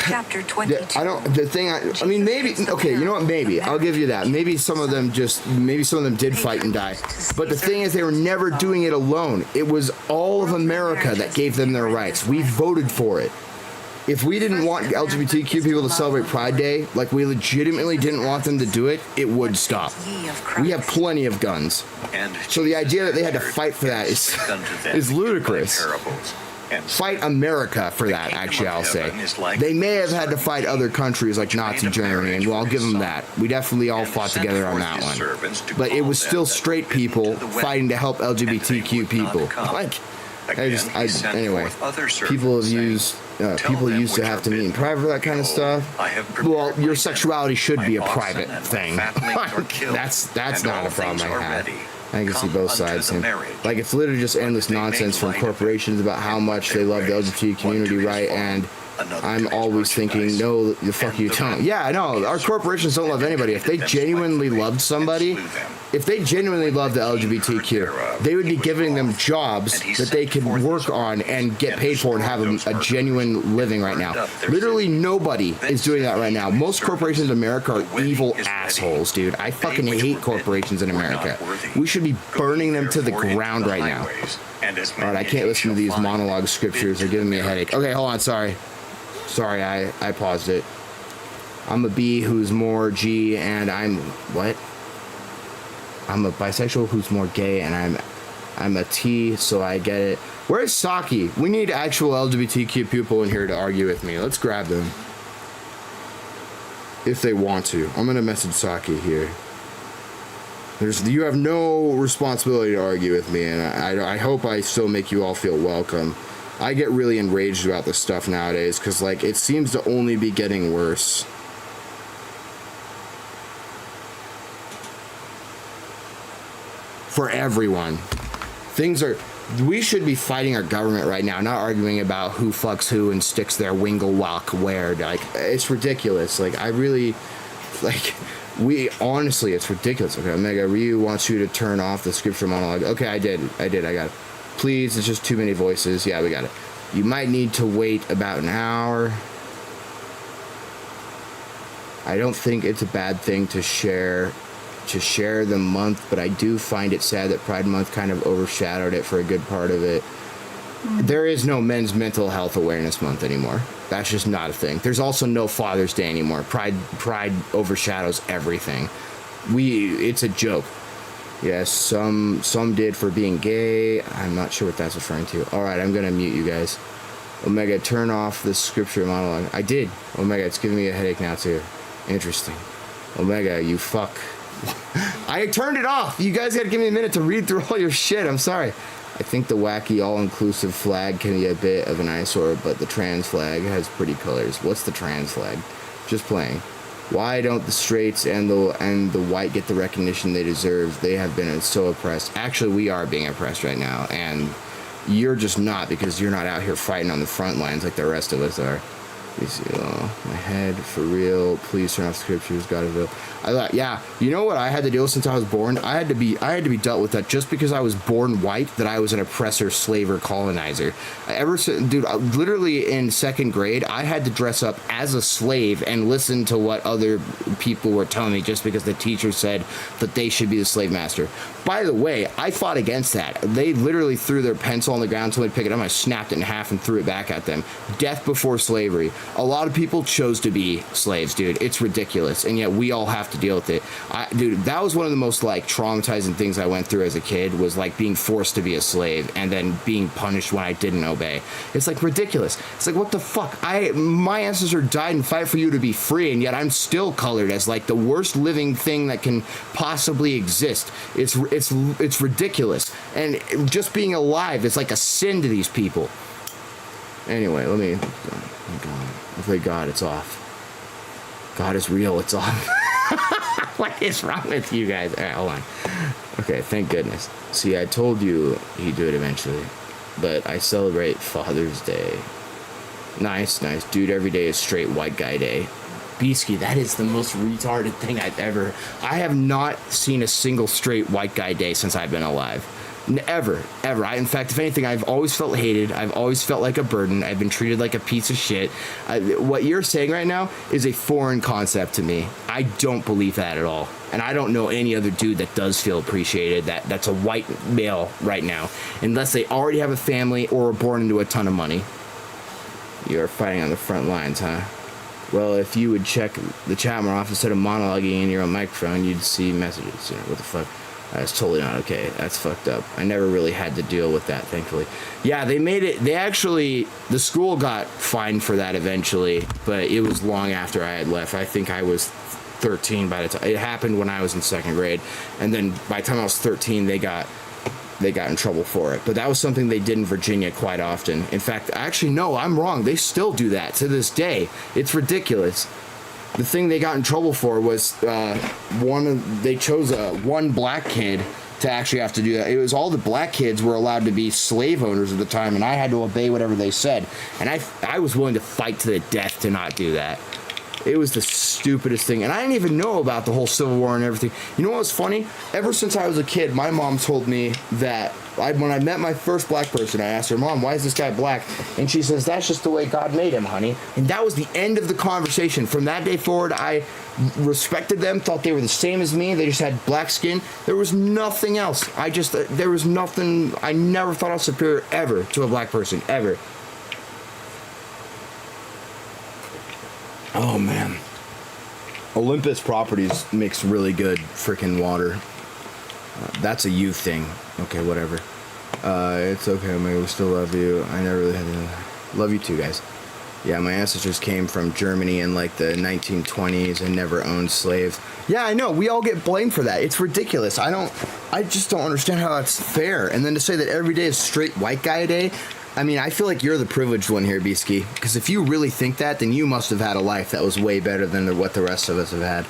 Chapter 22. I don't. The thing. I mean, maybe. Okay, you know what? Maybe I'll give you that. Maybe some of them just. Maybe some of them did fight and die. But the thing is, they were never doing it alone. It was all of America that gave them their rights. We voted for it. If we didn't want LGBTQ people to celebrate Pride Day, like we legitimately didn't want them to do it, it would stop. Ye of We have Christ. plenty of guns. And So the Jesus idea that they had to answered fight for that and is spake unto them is ludicrous. by parables, and Fight America for that, kingdom actually, of I'll say. heaven is like They may have a had to fight certain other countries like which Nazi made a Germany, and marriage well, I'll for give his them son, that. We definitely all and fought sent together on forth that his one. servants to But it call was them still that were straight bidden to people the wedding. fighting to help But they LGBTQ would not people. come. Like, Anyway, people have used people used to have to meet in private for that kind of stuff. Well, your sexuality should be a private thing. That's not a problem I have. I can see both sides. And, like, it's literally just endless nonsense from corporations about how much they love the LGBT community, right? And I'm always thinking, no, the fuck you don't. Yeah, I know. Our corporations don't love anybody. If they genuinely loved somebody, if they genuinely love the LGBTQ, they would be giving them jobs that they could work on and get paid for and have a genuine living right now. Literally nobody is doing that right now. Most corporations in America are evil assholes, dude. I fucking hate corporations in America. We should be burning them to the ground right now. Alright, I can't listen to these monologue scriptures. They're giving me a headache. Okay, hold on, sorry, I paused it. I'm a B who's more G, and I'm what? I'm a bisexual who's more gay, and I'm a T, so I get it. Where's Saki? We need actual LGBTQ people in here to argue with me. Let's grab them. If they want to. I'm gonna message Saki here. You have no responsibility to argue with me, and I hope I still make you all feel welcome. I get really enraged about this stuff nowadays, because, like, it seems to only be getting worse. For everyone. We should be fighting our government right now, not arguing about who fucks who and sticks their wingle walk where. Like, it's ridiculous. Like, honestly, it's ridiculous. Okay, Omega, Ryu wants you to turn off the scripture monologue. Okay, I did, I got it. Please, it's just too many voices. Yeah, we got it. You might need to wait about an hour. I don't think it's a bad thing to share the month, but I do find it sad that Pride Month kind of overshadowed it for a good part of it. There is no Men's Mental Health Awareness Month anymore. That's just not a thing. There's also no Father's Day anymore. Pride overshadows everything. It's a joke. Yes, some did for being gay. I'm not sure what that's referring to. Alright, I'm gonna mute you guys. Omega, turn off the scripture monologue. I did. Omega, it's giving me a headache now too. Interesting. Omega, you fuck. I turned it off. You guys gotta give me a minute to read through all your shit. I'm sorry. I think the wacky all-inclusive flag can be a bit of an eyesore, but the trans flag has pretty colors. What's the trans flag? Just playing. Why don't the straights and the white get the recognition they deserve? They have been so oppressed. Actually, we are being oppressed right now, and you're just not, because you're not out here fighting on the front lines like the rest of us are. You see, my head, for real. Please turn off scriptures. God of it. Yeah. You know what I had to deal with since I was born? I had to be dealt with that just because I was born white. That I was an oppressor, slaver, colonizer. Literally in second grade, I had to dress up as a slave and listen to what other people were telling me just because the teacher said that they should be the slave master. By the way, I fought against that. They literally threw their pencil on the ground, somebody picked it up, I snapped it in half and threw it back at them. Death before slavery. A lot of people chose to be slaves, dude. It's ridiculous, and yet we all have to deal with it. That was one of the most, like, traumatizing things I went through as a kid, was, like, being forced to be a slave and then being punished when I didn't obey. It's, like, ridiculous. It's like, what the fuck? My ancestor died and fight for you to be free, and yet I'm still colored as, like, the worst living thing that can possibly exist. It's ridiculous, and just being alive is like a sin to these people. Anyway, let me. Oh God. Thank God it's off. God is real, it's off. What is wrong with you guys? Alright, hold on. Okay, thank goodness. See, I told you he'd do it eventually. But I celebrate Father's Day. Nice. Dude, every day is straight white guy day. Beasky, that is the most retarded thing I have not seen a single straight white guy day since I've been alive. Ever. In fact, if anything, I've always felt hated. I've always felt like a burden. I've been treated like a piece of shit. What you're saying right now is a foreign concept to me. I don't believe that at all. And I don't know any other dude that does feel appreciated, that's a white male right now. Unless they already have a family or are born into a ton of money. You're fighting on the front lines, huh? Well, if you would check the chat more often instead of monologuing in your own microphone, you'd see messages. You know, what the fuck? That's totally not okay. That's fucked up. I never really had to deal with that, thankfully. Yeah, the school got fined for that eventually, but it was long after I had left. I think I was 13 by the time. It happened when I was in second grade. And then by the time I was 13, they got they got in trouble for it. But that was something they did in Virginia quite often. In fact, actually, no, I'm wrong. They still do that to this day. It's ridiculous. The thing they got in trouble for was they chose one black kid to actually have to do that. It was all the black kids were allowed to be slave owners at the time, and I had to obey whatever they said. And I was willing to fight to the death to not do that. It was the stupidest thing. And I didn't even know about the whole Civil War and everything. You know what was funny? Ever since I was a kid, my mom told me that when I met my first black person, I asked her, Mom, why is this guy black? And she says, that's just the way God made him, honey. And that was the end of the conversation. From that day forward, I respected them, thought they were the same as me. They just had black skin. There was nothing else. There was nothing. I never thought I was superior ever to a black person, ever. Oh, man. Olympus Properties makes really good freaking water. That's a you thing. Okay, whatever. It's okay, we still love you. I never really had to... Love you too, guys. Yeah, my ancestors came from Germany in like the 1920s and never owned slaves. Yeah, I know. We all get blamed for that. It's ridiculous. I just don't understand how that's fair. And then to say that every day is straight white guy day... I mean, I feel like you're the privileged one here, Beasky. Because if you really think that, then you must have had a life that was way better than what the rest of us have had.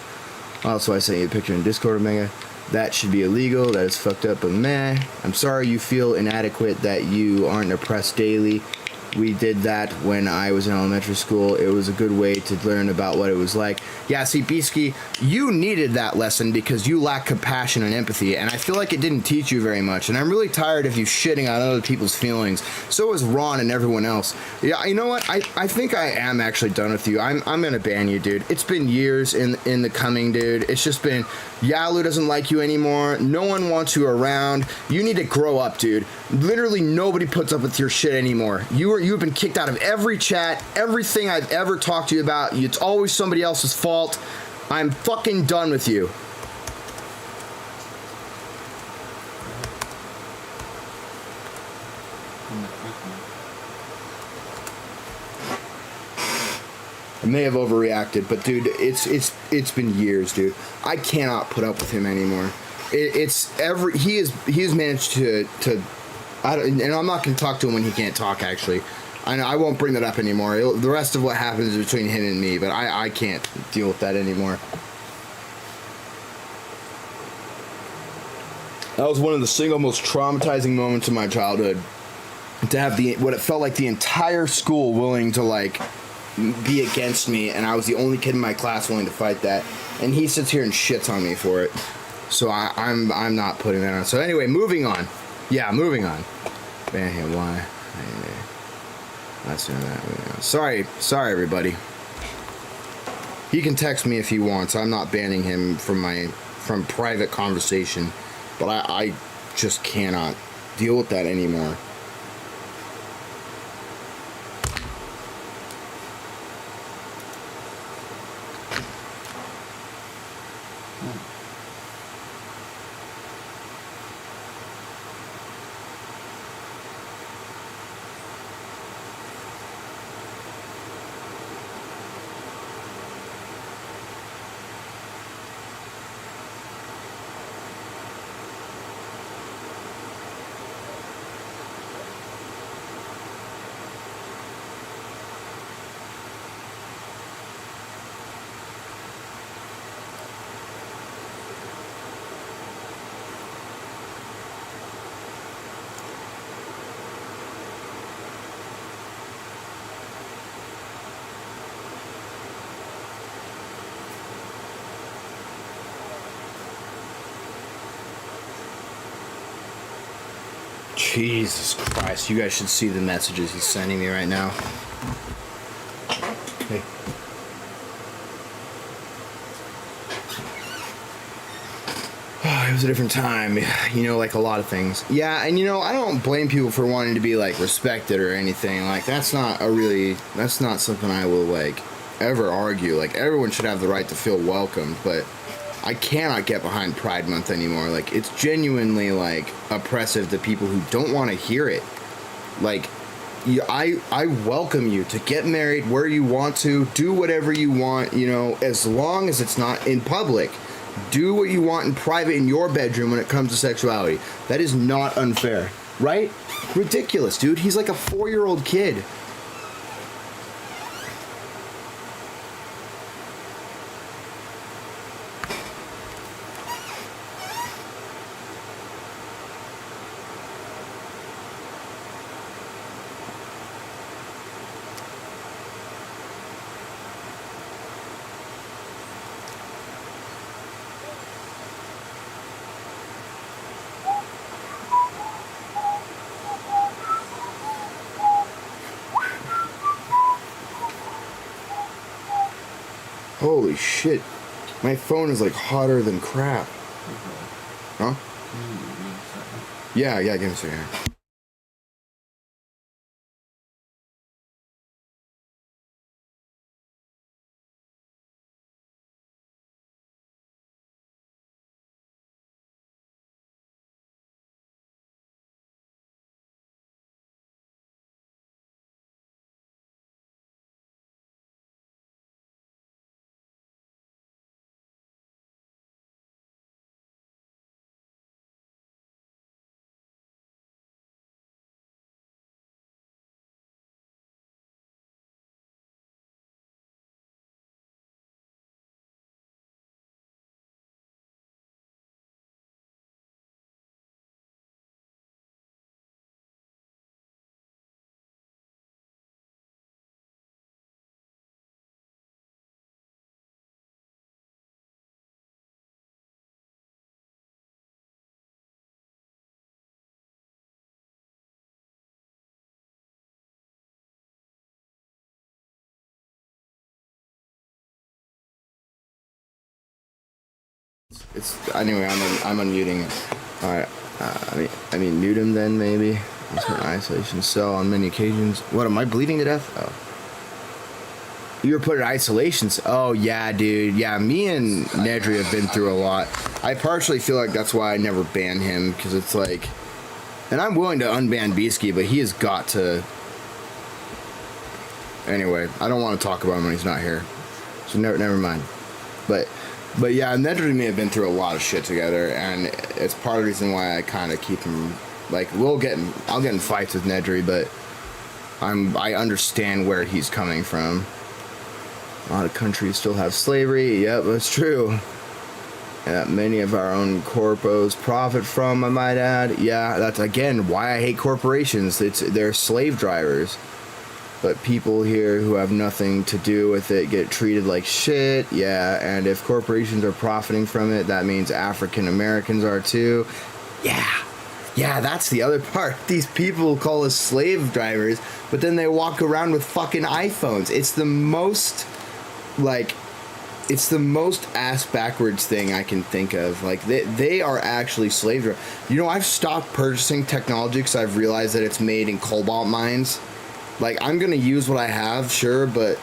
Also, I sent you a picture in Discord, Omega. That should be illegal. That is fucked up, but meh. I'm sorry you feel inadequate that you aren't oppressed daily. We did that when I was in elementary school. It was a good way to learn about what it was like. Yeah, see, Beasky, you needed that lesson because you lack compassion and empathy, and I feel like it didn't teach you very much, and I'm really tired of you shitting on other people's feelings. So is Ron and everyone else. Yeah, you know what? I think I am actually done with you. I'm gonna ban you, dude. It's been years in the coming, dude. It's just been... Yalu doesn't like you anymore. No one wants you around. You need to grow up, dude. Literally nobody puts up with your shit anymore. You've been kicked out of every chat, everything I've ever talked to you about. It's always somebody else's fault. I'm fucking done with you. I may have overreacted, but dude, it's been years, dude. I cannot put up with him anymore. He has managed to and I'm not going to talk to him when he can't talk. Actually, I won't bring that up anymore. The rest of what happens is between him and me, but I can't deal with that anymore. That was one of the single most traumatizing moments of my childhood. To have what it felt like the entire school willing to like be against me, and I was the only kid in my class willing to fight that, and he sits here and shits on me for it. So I'm not putting that on. So anyway, moving on. Yeah, moving on. Ban him. Why? That's that. Sorry, everybody. He can text me if he wants. I'm not banning him from private conversation, but I just cannot deal with that anymore. Jesus Christ, you guys should see the messages he's sending me right now. Hey. Oh, it was a different time, you know, like a lot of things. Yeah, and you know, I don't blame people for wanting to be like respected or anything. Like that's not something I will like ever argue. Like everyone should have the right to feel welcomed, but I cannot get behind Pride Month anymore. Like, it's genuinely, like, oppressive to people who don't want to hear it. Like, I welcome you to get married where you want to, do whatever you want, you know, as long as it's not in public. Do what you want in private in your bedroom when it comes to sexuality. That is not unfair, right? Ridiculous, dude. He's like a 4-year-old kid. Holy shit. My phone is like hotter than crap. Huh? Yeah, give me a second. It's anyway. I'm unmuting it. All right. I mean, mute him then maybe. It's an isolation cell on many occasions. What am I bleeding to death? Oh, you were put in isolation. Oh yeah, dude. Yeah, me and Nedry have been through a lot. I partially feel like that's why I never ban him, because it's like, and I'm willing to unban Beasky, but he has got to. Anyway, I don't want to talk about him when he's not here, so never mind. But yeah, Nedry and me have been through a lot of shit together, and it's part of the reason why I kind of keep him. Like, I'll get in fights with Nedry, but I understand where he's coming from. A lot of countries still have slavery. Yep, that's true. That many of our own corpos profit from, I might add. Yeah, that's again why I hate corporations. They're slave drivers. But people here who have nothing to do with it get treated like shit. Yeah, and if corporations are profiting from it, that means African Americans are too. Yeah, that's the other part. These people call us slave drivers, but then they walk around with fucking iPhones. It's the most ass backwards thing I can think of. Like, they are actually slave drivers. You know, I've stopped purchasing technology because I've realized that it's made in cobalt mines. Like, I'm gonna use what I have, sure, but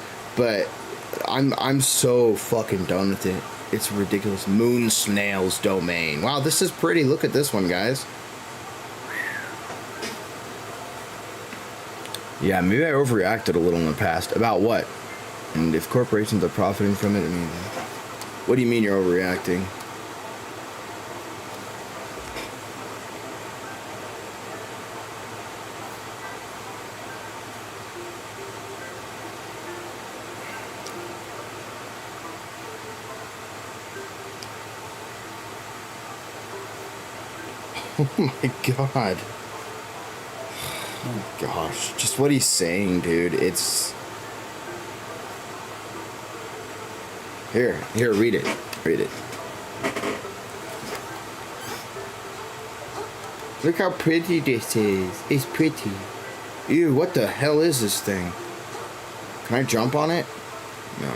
I'm so fucking done with it. It's ridiculous. Moon Snail's domain. Wow, this is pretty. Look at this one, guys. Yeah, maybe I overreacted a little in the past. About what? And if corporations are profiting from it, I mean, what do you mean you're overreacting? Oh my god. Oh gosh. Just what he's saying, dude. It's... Here, read it. Read it. Look how pretty this is. It's pretty. Ew, what the hell is this thing? Can I jump on it? No.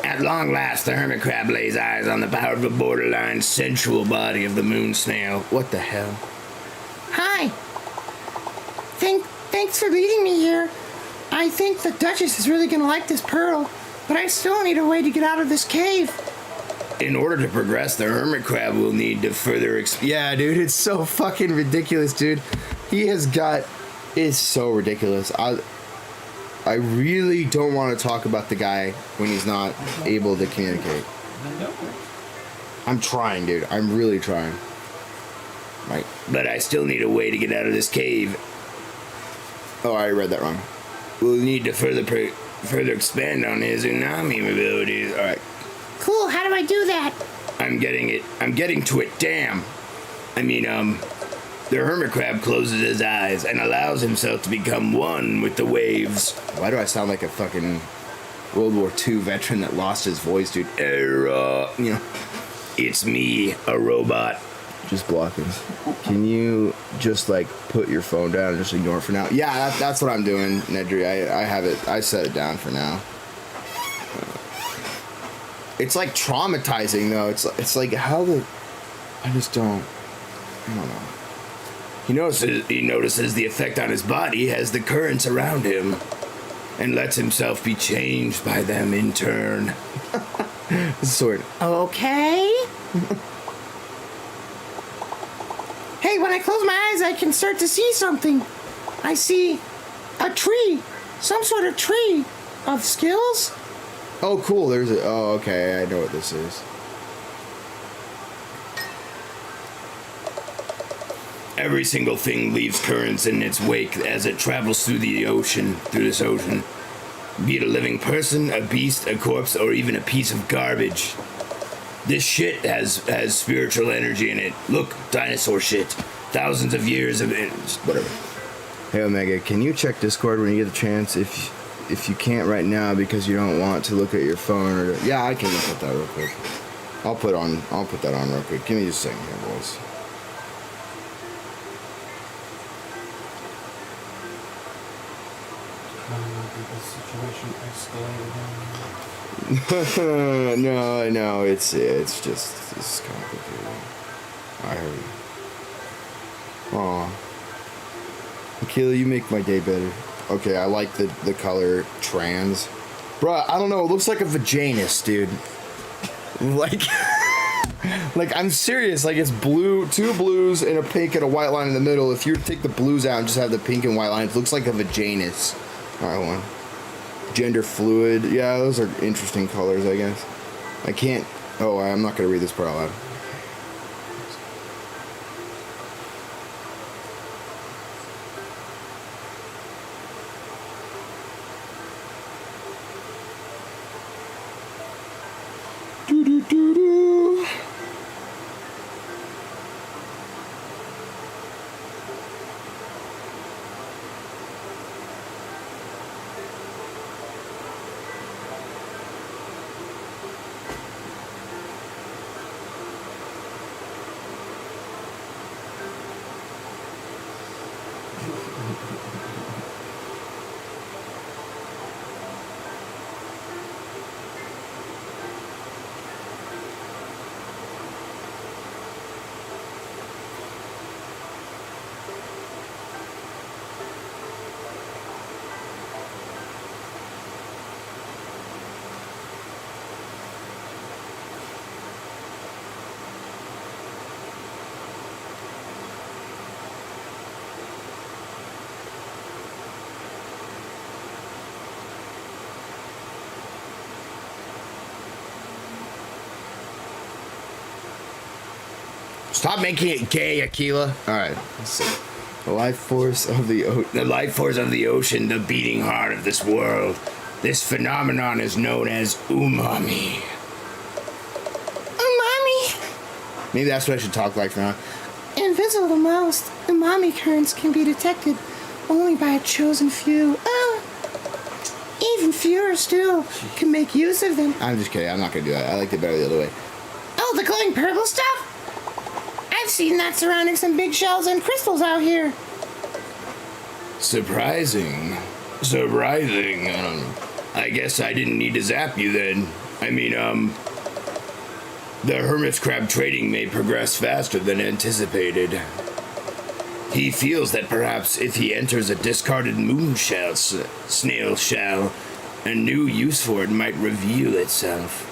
At long last, the hermit crab lays eyes on the powerful, borderline sensual body of the moon snail. What the hell? Hi. Thanks for leading me here. I think the Duchess is really gonna like this pearl, but I still need a way to get out of this cave. In order to progress, the hermit crab will need to further Yeah, dude, it's so fucking ridiculous, dude. He has got... It's so ridiculous. I really don't want to talk about the guy when he's not able to communicate. I'm trying, dude. I'm really trying. Right. But I still need a way to get out of this cave. Oh, I read that wrong. We'll need to further expand on his Unami abilities. All right. Cool, how do I do that? I'm getting to it. Damn. I mean, the hermit crab closes his eyes and allows himself to become one with the waves. Why do I sound like a fucking World War II veteran that lost his voice, dude? You know, It's me, a robot. just blocking. Can you just like put your phone down and just ignore it for now? Yeah, that's what I'm doing, Nedry. I have it. I set it down for now. It's like traumatizing though. It's like how the I don't know. He notices the effect on his body as the currents around him, and lets himself be changed by them in turn. Sort. Okay. Hey, when I close my eyes, I can start to see something. I see a tree, some sort of tree of skills. Oh, cool. There's a. Oh, okay. I know what this is. Every single thing leaves currents in its wake as it travels through this ocean. Be it a living person, a beast, a corpse, or even a piece of garbage. This shit has spiritual energy in it. Look, dinosaur shit. Thousands of years of it. Whatever. Hey, Omega, can you check Discord when you get the chance? If you can't right now because you don't want to look at your phone or yeah, I can look at that real quick. I'll put that on real quick. Give me just a second here, boys. No, it's complicated. I heard you. Aw. Akila, you make my day better. Okay, I like the color trans. Bruh, I don't know, it looks like a vaginus, dude. Like, like, I'm serious, like it's blue, two blues and a pink and a white line in the middle. If you were to take the blues out and just have the pink and white lines, it looks like a vaginus. Alright, one. Gender fluid. Yeah, those are interesting colors, I guess. I can't. Oh, I'm not gonna read this part out loud. Do do do do. Stop making it gay, Akila. Alright, let's see. The life force of the ocean. The life force of the ocean, the beating heart of this world. This phenomenon is known as umami. Umami. Maybe that's what I should talk like from now. Invisible to most, umami currents can be detected only by a chosen few. Even fewer still can make use of them. I'm just kidding. I'm not gonna do that. I liked it better the other way. Oh, the glowing purple stuff? I've seen that surrounding some big shells and crystals out here. Surprising. I guess I didn't need to zap you then. I mean, the hermit's crab trading may progress faster than anticipated. He feels that perhaps if he enters a discarded moon shell, snail shell, a new use for it might reveal itself.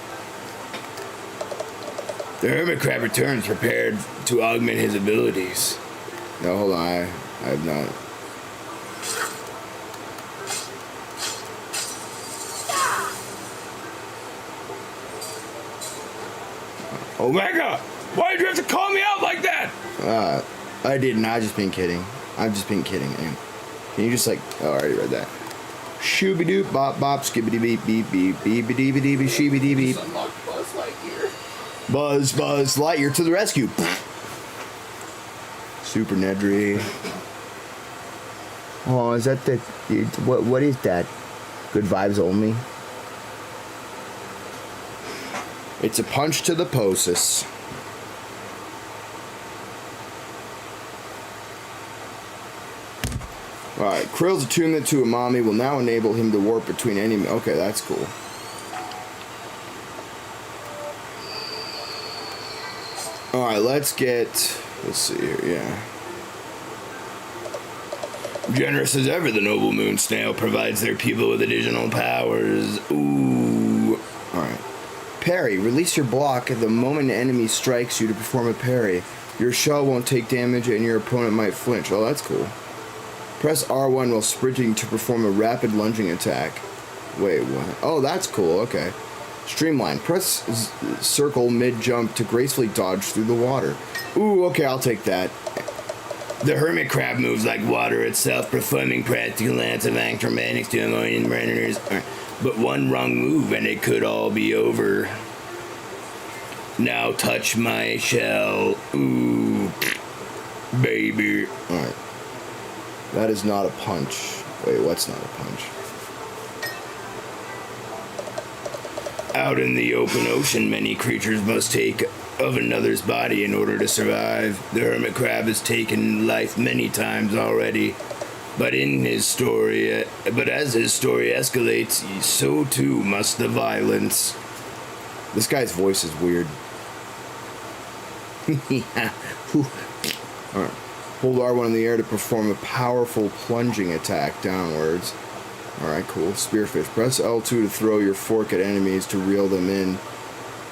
The hermit crab returns prepared to augment his abilities. No, hold on. I have not. Omega, why did you have to call me out like that? I didn't. I was just being kidding. I'm just being kidding. And can you just like? Oh, I already read that. Shooby doop bop bop skibbity beep beep beep beep dee beep dee sheeby dee beep. Buzz Lightyear to the rescue. Super Nedry. Oh, is that the what is that? Good vibes only. It's a punch to the posis. Alright, Krill's attunement to Umami will now enable him to warp between any... Okay, that's cool. Alright, let's get... Let's see here, yeah. Generous as ever, the noble moon snail provides their people with additional powers. Ooh. Alright. Parry. Release your block at the moment an enemy strikes you to perform a parry. Your shell won't take damage and your opponent might flinch. Oh, that's cool. Press R1 while sprinting to perform a rapid lunging attack. Wait, what? Oh, that's cool. Okay. Streamline. Press circle mid-jump to gracefully dodge through the water. Ooh, okay, I'll take that. The hermit crab moves like water itself, performing practical acts of acrobatics to avoid predators. But one wrong move and it could all be over. Now touch my shell. Ooh, baby. Alright. That is not a punch. Wait, what's not a punch? Out in the open ocean, many creatures must take of another's body in order to survive. The hermit crab has taken life many times already. But as his story escalates, so too must the violence. This guy's voice is weird. Alright. Hold R1 in the air to perform a powerful plunging attack downwards. Alright, cool. Spearfish. Press L2 to throw your fork at enemies to reel them in.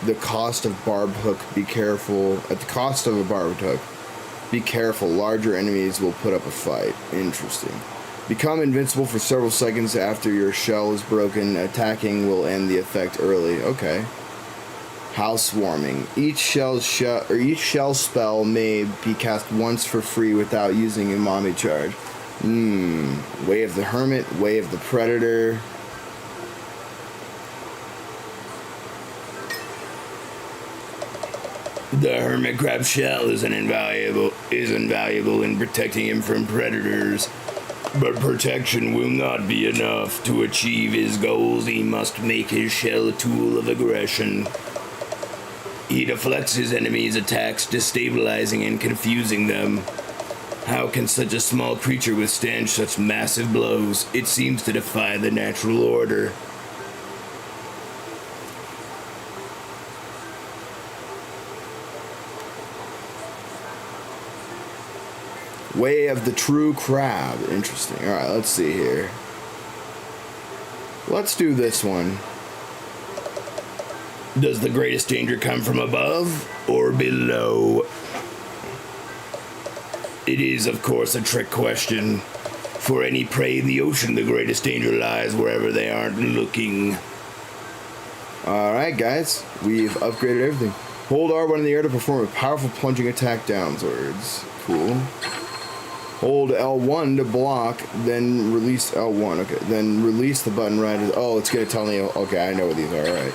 The cost of barbed hook, be careful. At the cost of a barbed hook, be careful. Larger enemies will put up a fight. Interesting. Become invincible for several seconds after your shell is broken. Attacking will end the effect early. Okay. Housewarming. Each shell spell may be cast once for free without using Umami charge. Way of the Hermit, Way of the Predator. The hermit crab shell is invaluable in protecting him from predators. But protection will not be enough. To achieve his goals, he must make his shell a tool of aggression. He deflects his enemies' attacks, destabilizing and confusing them. How can such a small creature withstand such massive blows? It seems to defy the natural order. Way of the True Crab. Interesting. Alright, let's see here. Let's do this one. Does the greatest danger come from above or below? It is, of course, a trick question. For any prey in the ocean, the greatest danger lies wherever they aren't looking. Alright, guys. We've upgraded everything. Hold R1 in the air to perform a powerful plunging attack downwards. Cool. Hold L1 to block, then release L1. Okay, then release the button right as... Oh, it's going to tell me... Okay, I know what these are. Alright.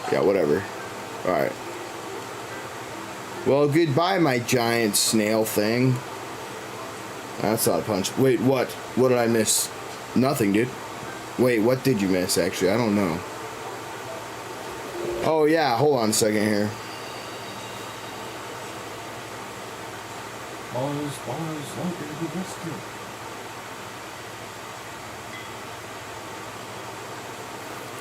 Yeah, whatever. Alright. Well, goodbye, my giant snail thing. That's not a punch. Wait, what? What did I miss? Nothing, dude. Wait, what did you miss, actually? I don't know. Oh, yeah. Hold on a second here.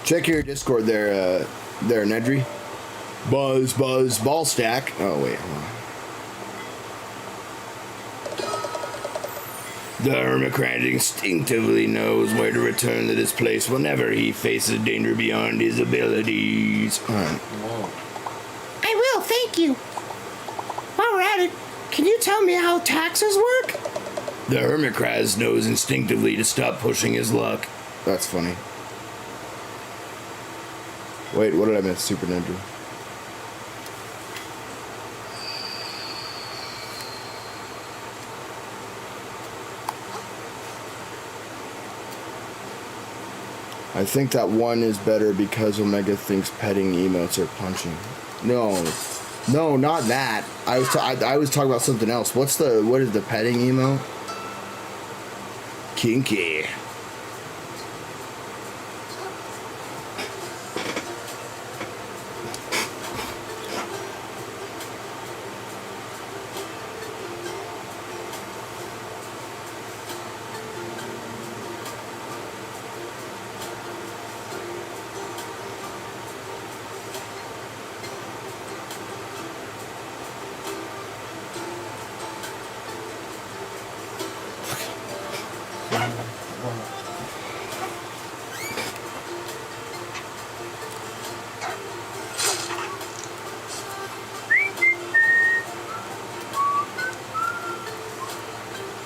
Check your Discord there, Nedry. Buzz, ball stack. Oh, wait, hold on. The hermit crab instinctively knows where to return to this place whenever he faces danger beyond his abilities. Alright. I will, thank you. While we're at it, can you tell me how taxes work? The hermit crab knows instinctively to stop pushing his luck. That's funny. Wait, what did I miss? Super Ninja. I think that one is better because Omega thinks petting emotes are punching. No, not that. I was talking about something else. What is the petting emote? Kinky.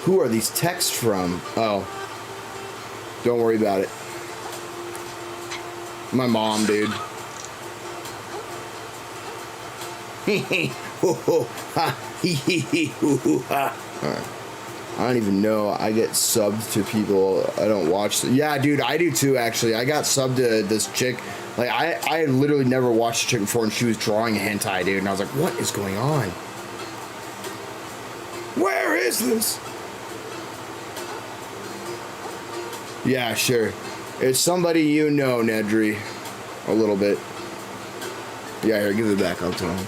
Who are these texts from? Oh. Don't worry about it. My mom, dude. Alright. I don't even know. I get subbed to people. I don't watch. Yeah, dude, I do too, actually. I got subbed to this chick. Like, I literally never watched a chick before, and she was drawing hentai, dude. And I was like, what is going on? Where is this? Yeah, sure. It's somebody you know, Nedry. A little bit. Yeah, here, give it back. I'll tell him.